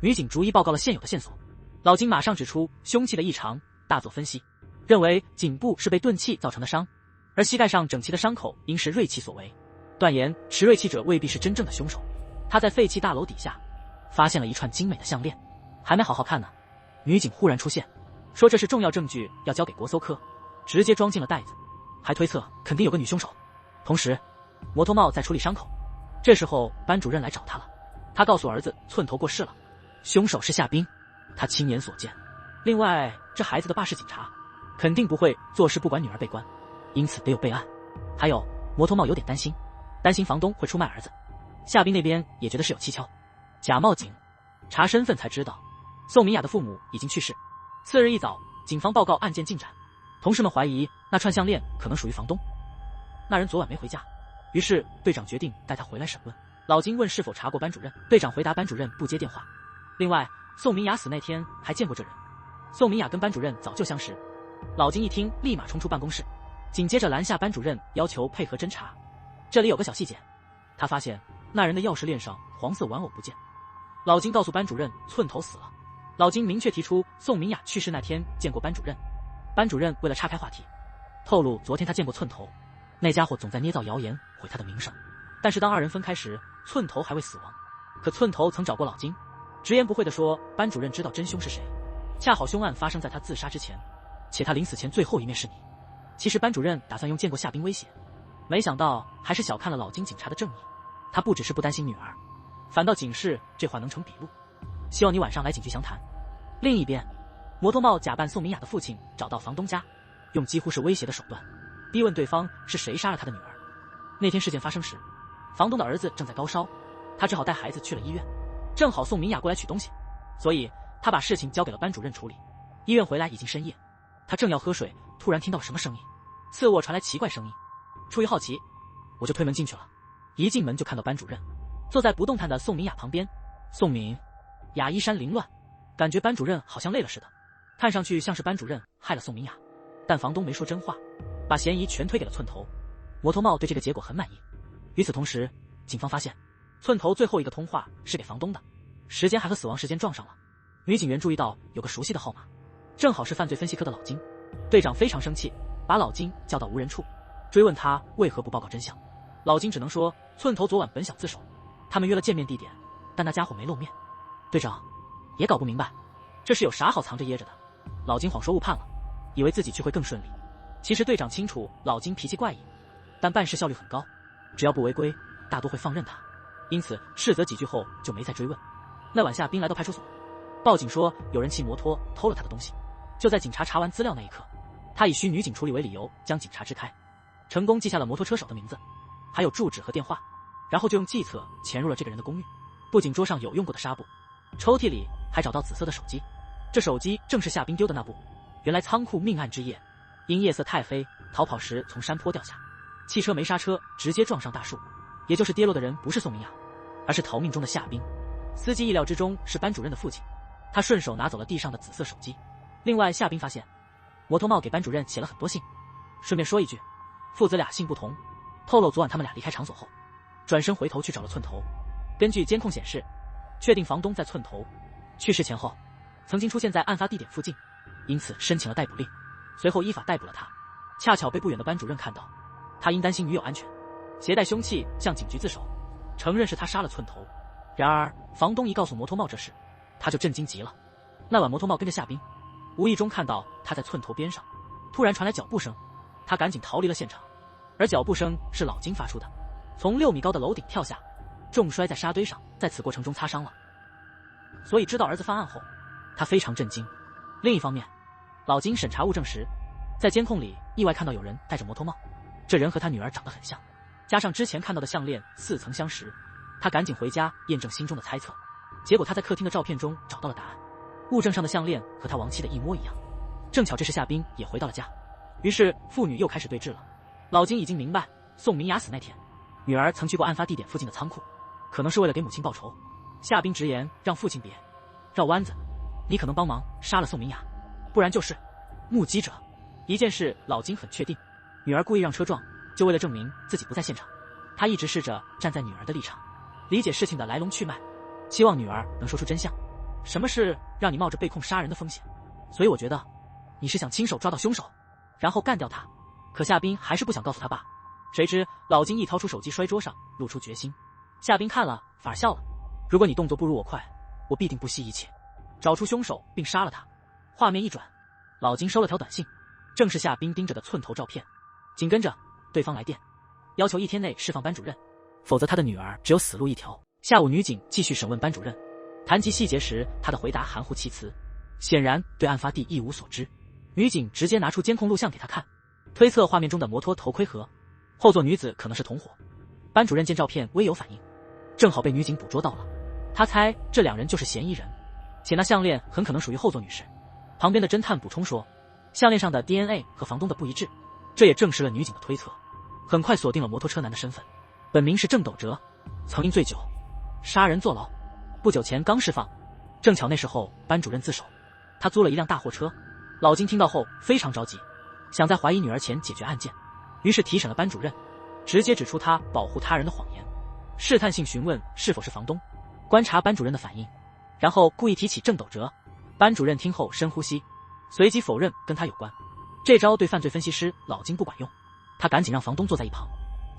女警逐一报告了现有的线索。老金马上指出凶器的异常，大做分析，认为颈部是被钝器造成的伤，而膝盖上整齐的伤口应是锐器所为，断言持锐器者未必是真正的凶手。他在废弃大楼底下发现了一串精美的项链，还没好好看呢，女警忽然出现，说这是重要证据，要交给国搜科，直接装进了袋子，还推测肯定有个女凶手。同时摩托帽在处理伤口。这时候班主任来找他了，他告诉儿子寸头过世了，凶手是夏冰，他亲眼所见。另外这孩子的爸是警察，肯定不会做事不管女儿被关，因此得有备案。还有摩托帽有点担心房东会出卖儿子。夏冰那边也觉得是有蹊跷。假冒警查身份才知道宋明雅的父母已经去世。次日一早，警方报告案件进展，同事们怀疑那串项链可能属于房东，那人昨晚没回家，于是队长决定带他回来审问。老金问是否查过班主任，队长回答班主任不接电话。另外宋明雅死那天还见过这人，宋明雅跟班主任早就相识。老金一听立马冲出办公室，紧接着拦下班主任要求配合侦查。这里有个小细节，他发现那人的钥匙链上黄色玩偶不见。老金告诉班主任寸头死了。老金明确提出宋明雅去世那天见过班主任。班主任为了岔开话题，透露昨天他见过寸头，那家伙总在捏造谣言毁他的名声。但是当二人分开时，寸头还未死亡。可寸头曾找过老金，直言不讳地说班主任知道真凶是谁，恰好凶案发生在他自杀之前，且他临死前最后一面是你。其实班主任打算用见过夏冰威胁，没想到还是小看了老金警察的正义。他不只是不担心女儿，反倒警示这话能成笔录，希望你晚上来警局详谈。另一边，摩托帽假扮宋明雅的父亲找到房东家，用几乎是威胁的手段逼问对方是谁杀了他的女儿。那天事件发生时，房东的儿子正在高烧，他只好带孩子去了医院，正好宋明雅过来取东西，所以他把事情交给了班主任处理。医院回来已经深夜，他正要喝水，突然听到了什么声音，次卧传来奇怪声音。出于好奇，我就推门进去了。一进门就看到班主任坐在不动弹的宋明雅旁边。宋明雅衣衫凌乱，感觉班主任好像累了似的，看上去像是班主任害了宋明雅。但房东没说真话，把嫌疑全推给了寸头。摩托帽对这个结果很满意。与此同时，警方发现寸头最后一个通话是给房东的，时间还和死亡时间撞上了。女警员注意到有个熟悉的号码，正好是犯罪分析科的老金。队长非常生气，把老金叫到无人处，追问他为何不报告真相。老金只能说寸头昨晚本想自首，他们约了见面地点，但那家伙没露面。队长也搞不明白这是有啥好藏着掖着的。老金谎说误判了，以为自己去会更顺利。其实队长清楚老金脾气怪异，但办事效率很高，只要不违规大多会放任他，因此斥责几句后就没再追问。那晚夏冰来到派出所报警说有人骑摩托偷了他的东西。就在警察查完资料那一刻，他以需女警处理为理由将警察支开，成功记下了摩托车手的名字还有住址和电话，然后就用计策潜入了这个人的公寓。不仅桌上有用过的纱布，抽屉里还找到紫色的手机，这手机正是夏冰丢的那部。原来仓库命案之夜，因夜色太黑，逃跑时从山坡掉下，汽车没刹车直接撞上大树，也就是跌落的人不是宋明雅，而是逃命中的夏冰。司机意料之中是班主任的父亲，他顺手拿走了地上的紫色手机。另外夏冰发现摩托帽给班主任写了很多信。顺便说一句，父子俩姓不同，透露昨晚他们俩离开场所后转身回头去找了寸头。根据监控显示，确定房东在寸头去世前后曾经出现在案发地点附近，因此申请了逮捕令，随后依法逮捕了他。恰巧被不远的班主任看到，他因担心女友安全，携带凶器向警局自首，承认是他杀了寸头。然而房东一告诉摩托帽这事，他就震惊极了。那晚摩托帽跟着夏冰，无意中看到他在寸头边上，突然传来脚步声，他赶紧逃离了现场，而脚步声是老金发出的，从6米高的楼顶跳下，重摔在沙堆上，在此过程中擦伤了。所以知道儿子犯案后，他非常震惊。另一方面，老金审查物证时，在监控里意外看到有人戴着摩托帽，这人和他女儿长得很像，加上之前看到的项链似曾相识，他赶紧回家验证心中的猜测。结果他在客厅的照片中找到了答案，物证上的项链和他亡妻的一模一样。正巧这时夏冰也回到了家，于是父女又开始对峙了。老金已经明白宋明雅死那天，女儿曾去过案发地点附近的仓库，可能是为了给母亲报仇。夏冰直言让父亲别绕弯子，你可能帮忙杀了宋明雅，不然就是目击者。一件事老金很确定，女儿故意让车撞，就为了证明自己不在现场。他一直试着站在女儿的立场，理解事情的来龙去脉，希望女儿能说出真相。什么事让你冒着被控杀人的风险？所以我觉得你是想亲手抓到凶手，然后干掉他。可夏冰还是不想告诉他爸。谁知老金一掏出手机摔桌上，露出决心。夏冰看了反而笑了，如果你动作不如我快，我必定不惜一切找出凶手并杀了他。画面一转，老金收了条短信，正是夏冰盯着的寸头照片。紧跟着对方来电，要求1天内释放班主任，否则他的女儿只有死路一条。下午女警继续审问班主任，谈及细节时，他的回答含糊其辞，显然对案发地一无所知。女警直接拿出监控录像给他看，推测画面中的摩托头盔盒后座女子可能是同伙。班主任见照片微有反应，正好被女警捕捉到了。他猜这2人就是嫌疑人，且那项链很可能属于后座女士。旁边的侦探补充说，项链上的 DNA 和房东的不一致，这也证实了女警的推测。很快锁定了摩托车男的身份，本名是郑斗哲，曾因醉酒杀人坐牢，不久前刚释放。正巧那时候班主任自首，他租了一辆大货车。老金听到后非常着急，想在怀疑女儿前解决案件，于是提审了班主任，直接指出他保护他人的谎言，试探性询问是否是房东，观察班主任的反应，然后故意提起郑斗哲。班主任听后深呼吸，随即否认跟他有关。这招对犯罪分析师老金不管用，他赶紧让房东坐在一旁，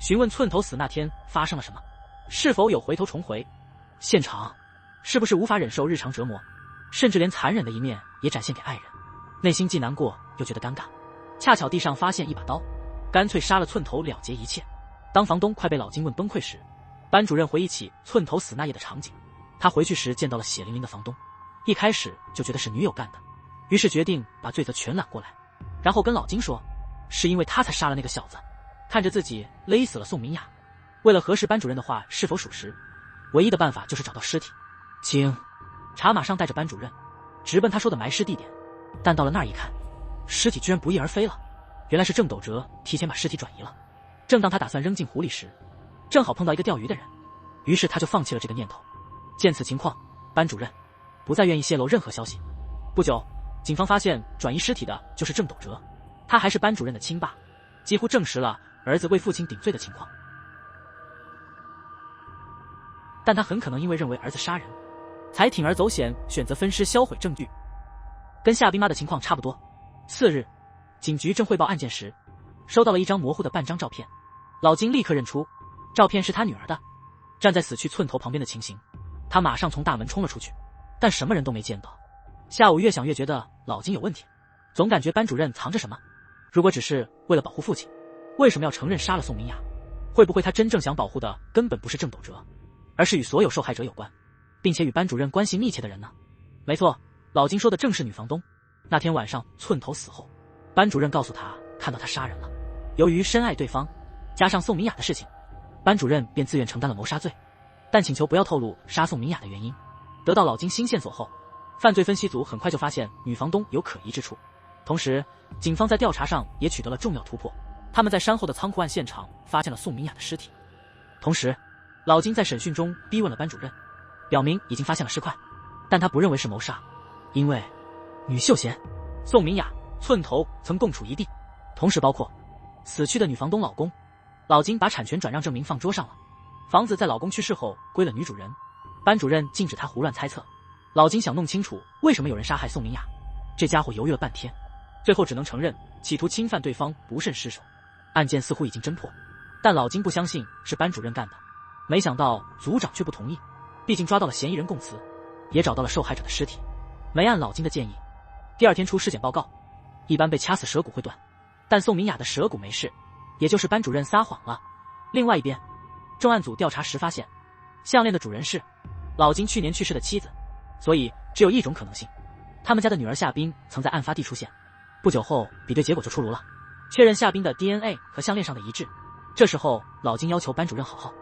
询问寸头死那天发生了什么，是否有回头重回现场，是不是无法忍受日常折磨，甚至连残忍的一面也展现给爱人。内心既难过又觉得尴尬，恰巧地上发现一把刀，干脆杀了寸头了结一切。当房东快被老金问崩溃时，班主任回忆起寸头死那夜的场景，他回去时见到了血淋淋的房东，一开始就觉得是女友干的，于是决定把罪责全揽过来，然后跟老金说是因为他才杀了那个小子。看着自己勒死了宋明雅，为了核实班主任的话是否属实，唯一的办法就是找到尸体。警察马上带着班主任直奔他说的埋尸地点，但到了那儿一看，尸体居然不翼而飞了，原来是郑斗哲提前把尸体转移了。正当他打算扔进湖里时，正好碰到一个钓鱼的人，于是他就放弃了这个念头。见此情况，班主任不再愿意泄露任何消息。不久，警方发现转移尸体的就是郑斗哲，他还是班主任的亲爸，几乎证实了儿子为父亲顶罪的情况。但他很可能因为认为儿子杀人，才铤而走险，选择分尸销毁证据，跟夏冰妈的情况差不多。次日，警局正汇报案件时，收到了一张模糊的半张照片，老金立刻认出照片是他女儿的，站在死去寸头旁边的情形，他马上从大门冲了出去，但什么人都没见到。下午越想越觉得老金有问题，总感觉班主任藏着什么。如果只是为了保护父亲，为什么要承认杀了宋明雅？会不会他真正想保护的根本不是郑斗哲，而是与所有受害者有关，并且与班主任关系密切的人呢？没错，老金说的正是女房东。那天晚上寸头死后，班主任告诉他看到他杀人了。由于深爱对方，加上宋明雅的事情，班主任便自愿承担了谋杀罪，但请求不要透露杀宋明雅的原因。得到老金新线索后，犯罪分析组很快就发现女房东有可疑之处，同时警方在调查上也取得了重要突破。他们在山后的仓库案现场发现了宋明雅的尸体，同时老金在审讯中逼问了班主任，表明已经发现了尸块，但他不认为是谋杀，因为女秀贤、宋明雅、寸头曾共处一地，同时包括死去的女房东老公。老金把产权转让证明放桌上了，房子在老公去世后归了女主人，班主任禁止他胡乱猜测。老金想弄清楚为什么有人杀害宋明雅，这家伙犹豫了半天，最后只能承认企图侵犯对方不慎失手。案件似乎已经侦破，但老金不相信是班主任干的，没想到组长却不同意，毕竟抓到了嫌疑人供词，也找到了受害者的尸体。没按老金的建议，第二天出尸检报告，一般被掐死舌骨会断，但宋明雅的舌骨没事，也就是班主任撒谎了。另外一边，重案组调查时发现，项链的主人是老金去年去世的妻子，所以只有一种可能性，他们家的女儿夏冰曾在案发地出现。不久后，比对结果就出炉了，确认夏冰的 DNA 和项链上的一致。这时候，老金要求班主任好好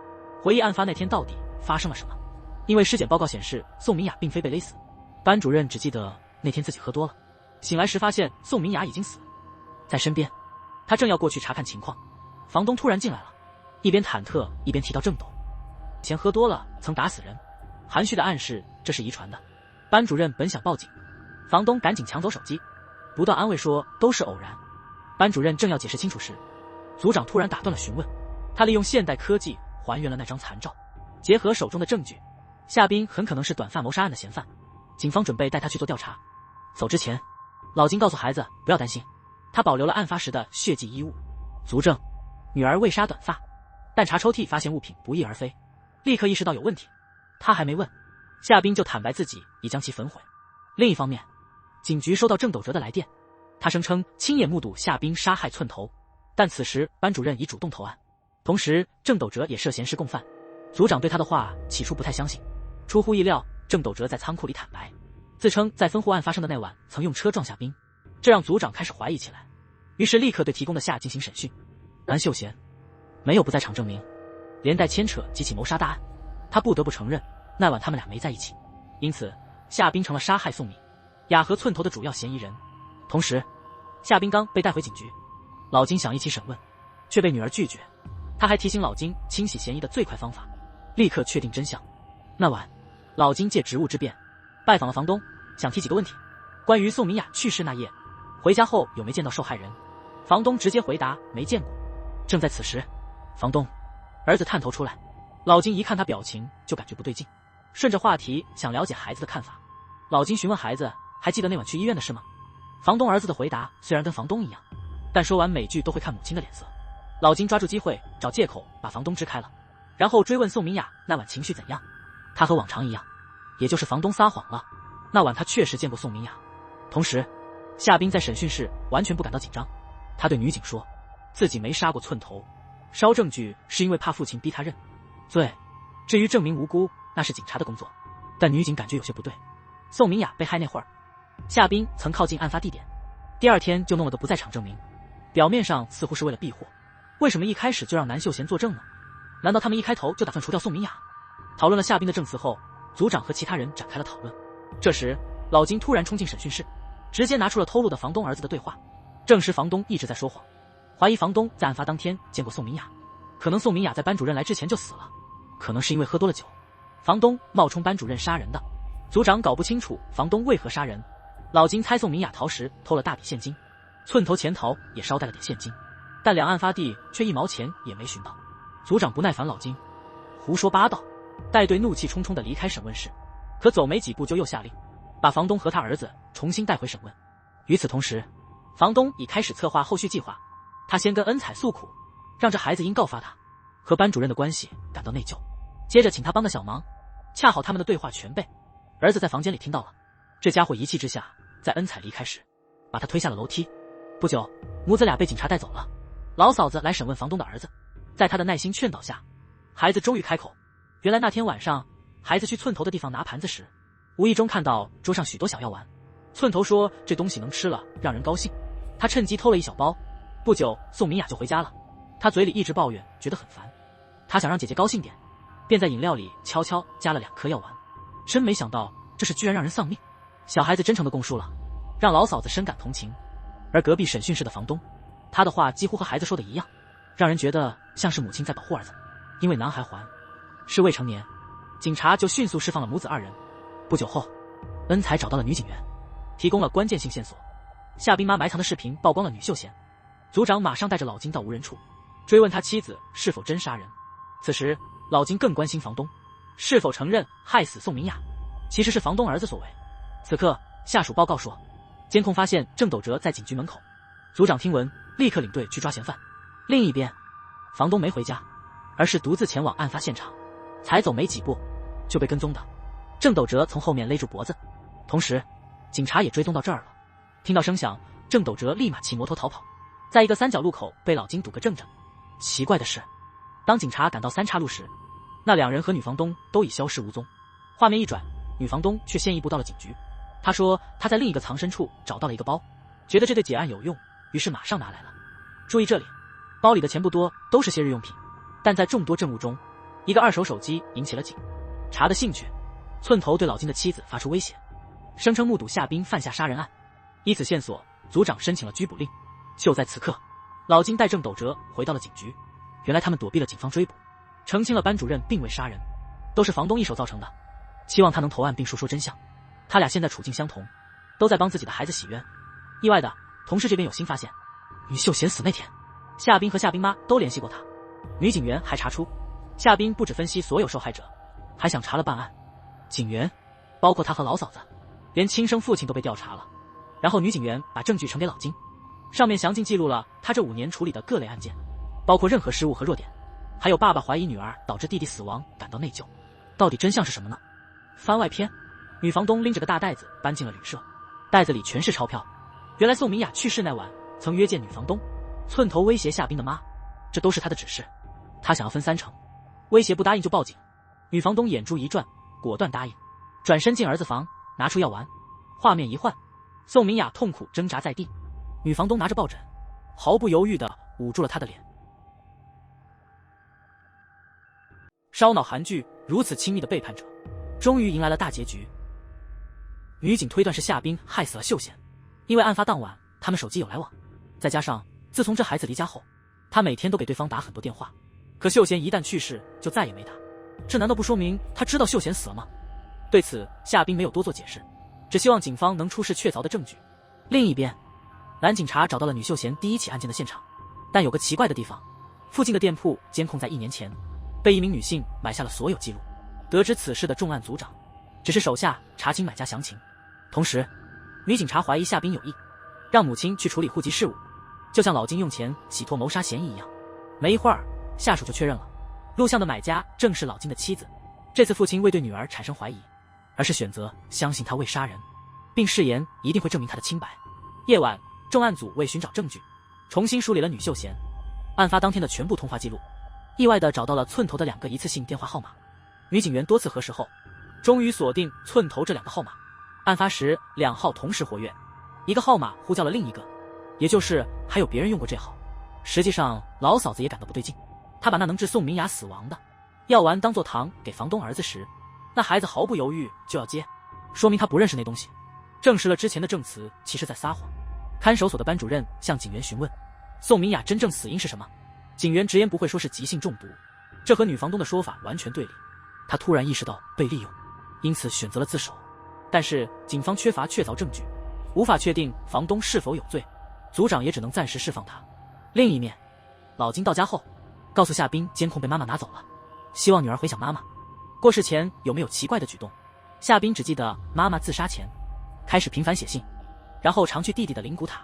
回忆案发那天到底发生了什么，因为尸检报告显示宋明雅并非被勒死，班主任只记得那天自己喝多了，醒来时发现宋明雅已经死在身边。他正要过去查看情况，房东突然进来了，一边忐忑一边提到郑斗以前喝多了曾打死人，含蓄的暗示这是遗传的。班主任本想报警，房东赶紧抢走手机，不断安慰说都是偶然。班主任正要解释清楚时，组长突然打断了询问。他利用现代科技还原了那张残照，结合手中的证据，夏冰很可能是短发谋杀案的嫌犯，警方准备带他去做调查。走之前，老金告诉孩子不要担心，他保留了案发时的血迹衣物，足证女儿未杀短发。但查抽屉发现物品不翼而飞，立刻意识到有问题。他还没问，夏冰就坦白自己已将其焚毁。另一方面，警局收到郑斗哲的来电，他声称亲眼目睹夏冰杀害寸头，但此时班主任已主动投案，同时郑斗哲也涉嫌是共犯。组长对他的话起初不太相信，出乎意料，郑斗哲在仓库里坦白，自称在分户案发生的那晚曾用车撞夏冰，这让组长开始怀疑起来，于是立刻对提供的夏进行审讯。蓝秀贤没有不在场证明，连带牵扯几起谋杀大案，他不得不承认那晚他们俩没在一起，因此夏冰成了杀害宋敏、雅和寸头的主要嫌疑人。同时，夏冰刚被带回警局，老金想一起审问，却被女儿拒绝。他还提醒老金清洗嫌疑的最快方法，立刻确定真相。那晚，老金借职务之便拜访了房东，想提几个问题，关于宋明雅去世那夜回家后有没见到受害人。房东直接回答没见过。正在此时，房东儿子探头出来，老金一看他表情就感觉不对劲，顺着话题想了解孩子的看法。老金询问孩子还记得那晚去医院的事吗？房东儿子的回答虽然跟房东一样，但说完每句都会看母亲的脸色。老金抓住机会找借口把房东支开了，然后追问宋明雅那晚情绪怎样。他和往常一样，也就是房东撒谎了，那晚他确实见过宋明雅。同时夏冰在审讯室完全不感到紧张，他对女警说自己没杀过寸头，烧证据是因为怕父亲逼他认罪，至于证明无辜那是警察的工作。但女警感觉有些不对，宋明雅被害那会儿，夏冰曾靠近案发地点，第二天就弄了个不在场证明，表面上似乎是为了避祸，为什么一开始就让南秀贤作证呢？难道他们一开头就打算除掉宋明雅？讨论了夏冰的证词后，组长和其他人展开了讨论。这时老金突然冲进审讯室，直接拿出了偷录的房东儿子的对话，证实房东一直在说谎，怀疑房东在案发当天见过宋明雅，可能宋明雅在班主任来之前就死了，可能是因为喝多了酒，房东冒充班主任杀人的。组长搞不清楚房东为何杀人，老金猜宋明雅逃时偷了大笔现金，寸头潜逃也捎带了点现金，但两案发地却1毛钱也没寻到。组长不耐烦老金胡说八道，带队怒气冲冲地离开审问室，可走没几步就又下令把房东和他儿子重新带回审问。与此同时，房东已开始策划后续计划，他先跟恩彩诉苦，让这孩子因告发他和班主任的关系感到内疚，接着请他帮个小忙，恰好他们的对话全被儿子在房间里听到了。这家伙一气之下，在恩彩离开时把他推下了楼梯。不久，母子俩被警察带走了。老嫂子来审问房东的儿子，在他的耐心劝导下，孩子终于开口。原来那天晚上，孩子去寸头的地方拿盘子时，无意中看到桌上许多小药丸。寸头说这东西能吃了，让人高兴，他趁机偷了一小包。不久，宋明雅就回家了，他嘴里一直抱怨，觉得很烦。他想让姐姐高兴点，便在饮料里悄悄加了2颗药丸。真没想到这事居然让人丧命。小孩子真诚的供述了，让老嫂子深感同情。而隔壁审讯室的房东，他的话几乎和孩子说的一样，让人觉得像是母亲在保护儿子。因为男孩还是未成年，警察就迅速释放了母子2人。不久后，恩才找到了女警员，提供了关键性线索。夏冰妈埋藏的视频曝光了女秀贤，组长马上带着老金到无人处，追问他妻子是否真杀人。此时老金更关心房东是否承认害死宋明雅，其实是房东儿子所为。此刻下属报告说，监控发现郑斗哲在警局门口。组长听闻立刻领队去抓嫌犯。另一边，房东没回家，而是独自前往案发现场，才走没几步就被跟踪的。郑斗哲从后面勒住脖子，同时警察也追踪到这儿了。听到声响，郑斗哲立马骑摩托逃跑，在一个3角路口被老金堵个正着。奇怪的是，当警察赶到3岔路时，那2人和女房东都已消失无踪。画面一转，女房东却先一步到了警局。她说她在另一个藏身处找到了一个包，觉得这对解案有用，于是马上拿来了。注意这里，包里的钱不多，都是些日用品，但在众多证物中，一个2手手机引起了警察的兴趣。寸头对老金的妻子发出威胁，声称目睹夏冰犯下杀人案。依此线索，组长申请了拘捕令。就在此刻，老金带郑斗哲回到了警局。原来他们躲避了警方追捕，澄清了班主任并未杀人，都是房东一手造成的，期望他能投案并述说真相。他俩现在处境相同，都在帮自己的孩子洗冤。意外的，同事这边有新发现，女秀贤死那天，夏冰和夏冰妈都联系过他。女警员还查出，夏冰不只分析所有受害者，还想查了办案。警员包括他和老嫂子，连亲生父亲都被调查了。然后女警员把证据呈给老金，上面详尽记录了他这5年处理的各类案件，包括任何失误和弱点，还有爸爸怀疑女儿导致弟弟死亡感到内疚。到底真相是什么呢？番外篇，女房东拎着个大袋子搬进了旅社，袋子里全是钞票。原来宋明雅去世那晚曾约见女房东，寸头威胁夏冰的妈，这都是他的指示，他想要分3成，威胁不答应就报警。女房东眼珠一转，果断答应，转身进儿子房拿出药丸。画面一换，宋明雅痛苦挣扎在地，女房东拿着抱枕毫不犹豫地捂住了她的脸。烧脑韩剧如此亲密的背叛者，终于迎来了大结局。女警推断是夏冰害死了秀贤，因为案发当晚他们手机有来往，再加上自从这孩子离家后，他每天都给对方打很多电话，可秀贤一旦去世就再也没打，这难道不说明他知道秀贤死了吗？对此夏冰没有多做解释，只希望警方能出示确凿的证据。另一边，男警察找到了女秀贤第1起案件的现场，但有个奇怪的地方，附近的店铺监控在1年前被一名女性买下了所有记录。得知此事的重案组长只是手下查清买家详情，同时女警察怀疑夏冰有意让母亲去处理户籍事务，就像老金用钱洗脱谋杀嫌疑一样。没一会儿，下属就确认了录像的买家正是老金的妻子。这次父亲未对女儿产生怀疑，而是选择相信她未杀人，并誓言一定会证明她的清白。夜晚，重案组为寻找证据，重新梳理了女秀贤案发当天的全部通话记录，意外地找到了寸头的2个一次性电话号码。女警员多次核实后，终于锁定寸头这2个号码。案发时2号同时活跃，一个号码呼叫了另一个，也就是还有别人用过这号。实际上老嫂子也感到不对劲，她把那能致宋明雅死亡的药丸当作糖给房东儿子时，那孩子毫不犹豫就要接，说明他不认识那东西，证实了之前的证词其实在撒谎。看守所的班主任向警员询问宋明雅真正死因是什么，警员直言不讳说是急性中毒，这和女房东的说法完全对立。他突然意识到被利用，因此选择了自首。但是警方缺乏确凿证据，无法确定房东是否有罪，组长也只能暂时释放他。另一面，老金到家后告诉夏冰监控被妈妈拿走了，希望女儿回想妈妈过世前有没有奇怪的举动。夏冰只记得妈妈自杀前开始频繁写信，然后常去弟弟的灵骨塔。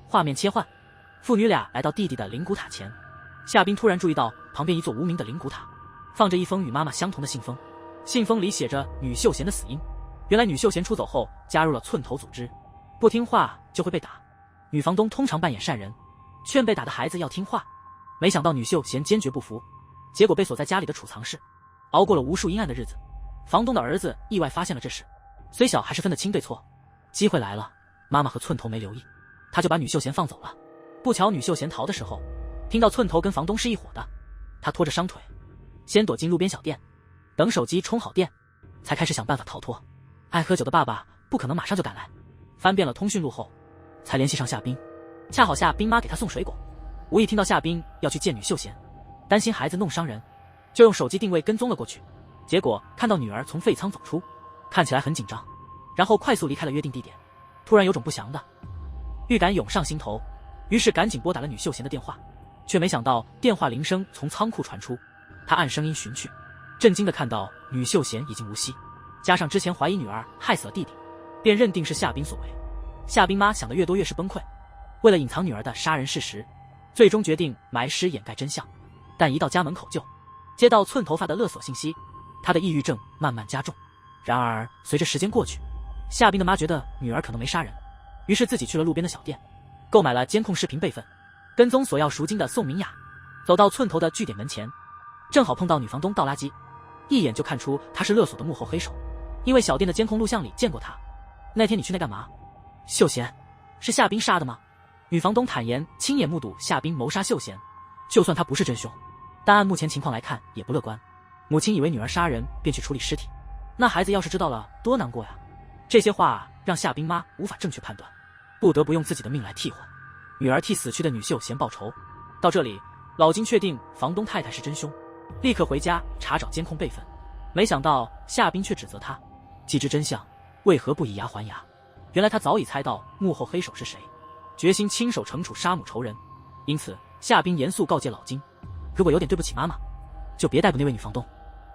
画面切换，父女俩来到弟弟的灵骨塔前，夏冰突然注意到旁边一座无名的灵骨塔放着一封与妈妈相同的信封，信封里写着女秀贤的死因。原来女秀贤出走后加入了寸头组织，不听话就会被打。女房东通常扮演善人，劝被打的孩子要听话，没想到女秀贤坚决不服，结果被锁在家里的储藏室，熬过了无数阴暗的日子。房东的儿子意外发现了这事，虽小还是分得清对错。机会来了，妈妈和寸头没留意，他就把女秀贤放走了。不巧女秀贤逃的时候听到寸头跟房东是一伙的，他拖着伤腿先躲进路边小店，等手机充好电才开始想办法逃脱。爱喝酒的爸爸不可能马上就赶来，翻遍了通讯录后才联系上夏冰。恰好夏冰妈给他送水果，无意听到夏冰要去见女秀贤，担心孩子弄伤人，就用手机定位跟踪了过去。结果看到女儿从废仓走出，看起来很紧张，然后快速离开了约定地点。突然有种不祥的预感涌上心头，于是赶紧拨打了女秀贤的电话，却没想到电话铃声从仓库传出。他按声音寻去，震惊地看到女秀贤已经无息，加上之前怀疑女儿害死了弟弟，便认定是夏冰所为。夏冰妈想得越多越是崩溃，为了隐藏女儿的杀人事实，最终决定埋尸掩盖真相。但一到家门口就接到寸头发的勒索信息，她的抑郁症慢慢加重。然而随着时间过去，夏冰的妈觉得女儿可能没杀人，于是自己去了路边的小店，购买了监控视频备份，跟踪索要赎金的宋明雅。走到寸头的据点门前，正好碰到女房东倒垃圾，一眼就看出她是勒索的幕后黑手，因为小店的监控录像里见过她。那天你去那干嘛？秀贤，是夏冰杀的吗？女房东坦言亲眼目睹夏冰谋杀秀贤，就算他不是真凶，但按目前情况来看也不乐观。母亲以为女儿杀人便去处理尸体，那孩子要是知道了多难过呀。这些话让夏冰妈无法正确判断，不得不用自己的命来替换女儿替死去的女秀贤报仇。到这里，老金确定房东太太是真凶，立刻回家查找监控备份，没想到夏冰却指责他，既知真相，为何不以牙还牙？原来他早已猜到幕后黑手是谁，决心亲手惩处杀母仇人。因此夏冰严肃告诫老金，如果有点对不起妈妈，就别逮捕那位女房东。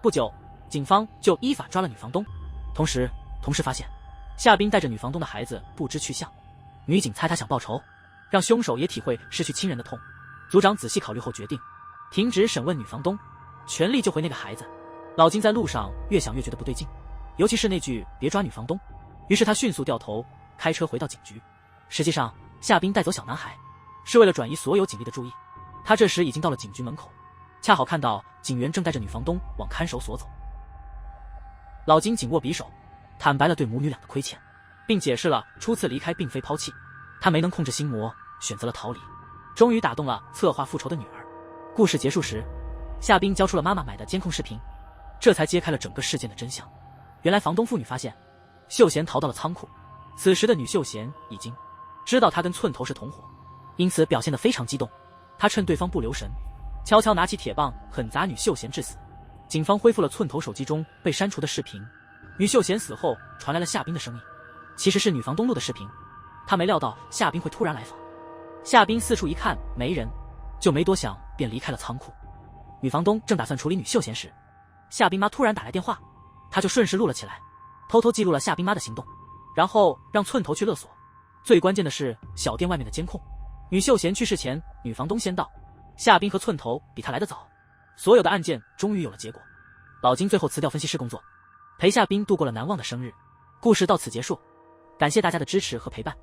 不久，警方就依法抓了女房东，同时发现夏冰带着女房东的孩子不知去向。女警猜他想报仇，让凶手也体会失去亲人的痛。组长仔细考虑后决定停止审问女房东，全力救回那个孩子。老金在路上越想越觉得不对劲，尤其是那句别抓女房东，于是他迅速掉头开车回到警局。实际上夏冰带走小男孩是为了转移所有警力的注意。他这时已经到了警局门口，恰好看到警员正带着女房东往看守所走。老金紧握匕首，坦白了对母女俩的亏欠，并解释了初次离开并非抛弃，他没能控制心魔，选择了逃离，终于打动了策划复仇的女儿。故事结束时，夏冰交出了妈妈买的监控视频，这才揭开了整个事件的真相。原来房东父女发现秀贤逃到了仓库，此时的女秀贤已经知道他跟寸头是同伙，因此表现得非常激动。他趁对方不留神，悄悄拿起铁棒狠砸女秀贤致死。警方恢复了寸头手机中被删除的视频，女秀贤死后传来了夏冰的声音，其实是女房东录的视频。他没料到夏冰会突然来访，夏冰四处一看没人，就没多想便离开了仓库。女房东正打算处理女秀贤时，夏冰妈突然打来电话，她就顺势录了起来，偷偷记录了夏冰妈的行动，然后让寸头去勒索。最关键的是小店外面的监控，女秀贤去世前，女房东先到，夏冰和寸头比她来得早，所有的案件终于有了结果。老金最后辞掉分析师工作，陪夏冰度过了难忘的生日。故事到此结束，感谢大家的支持和陪伴。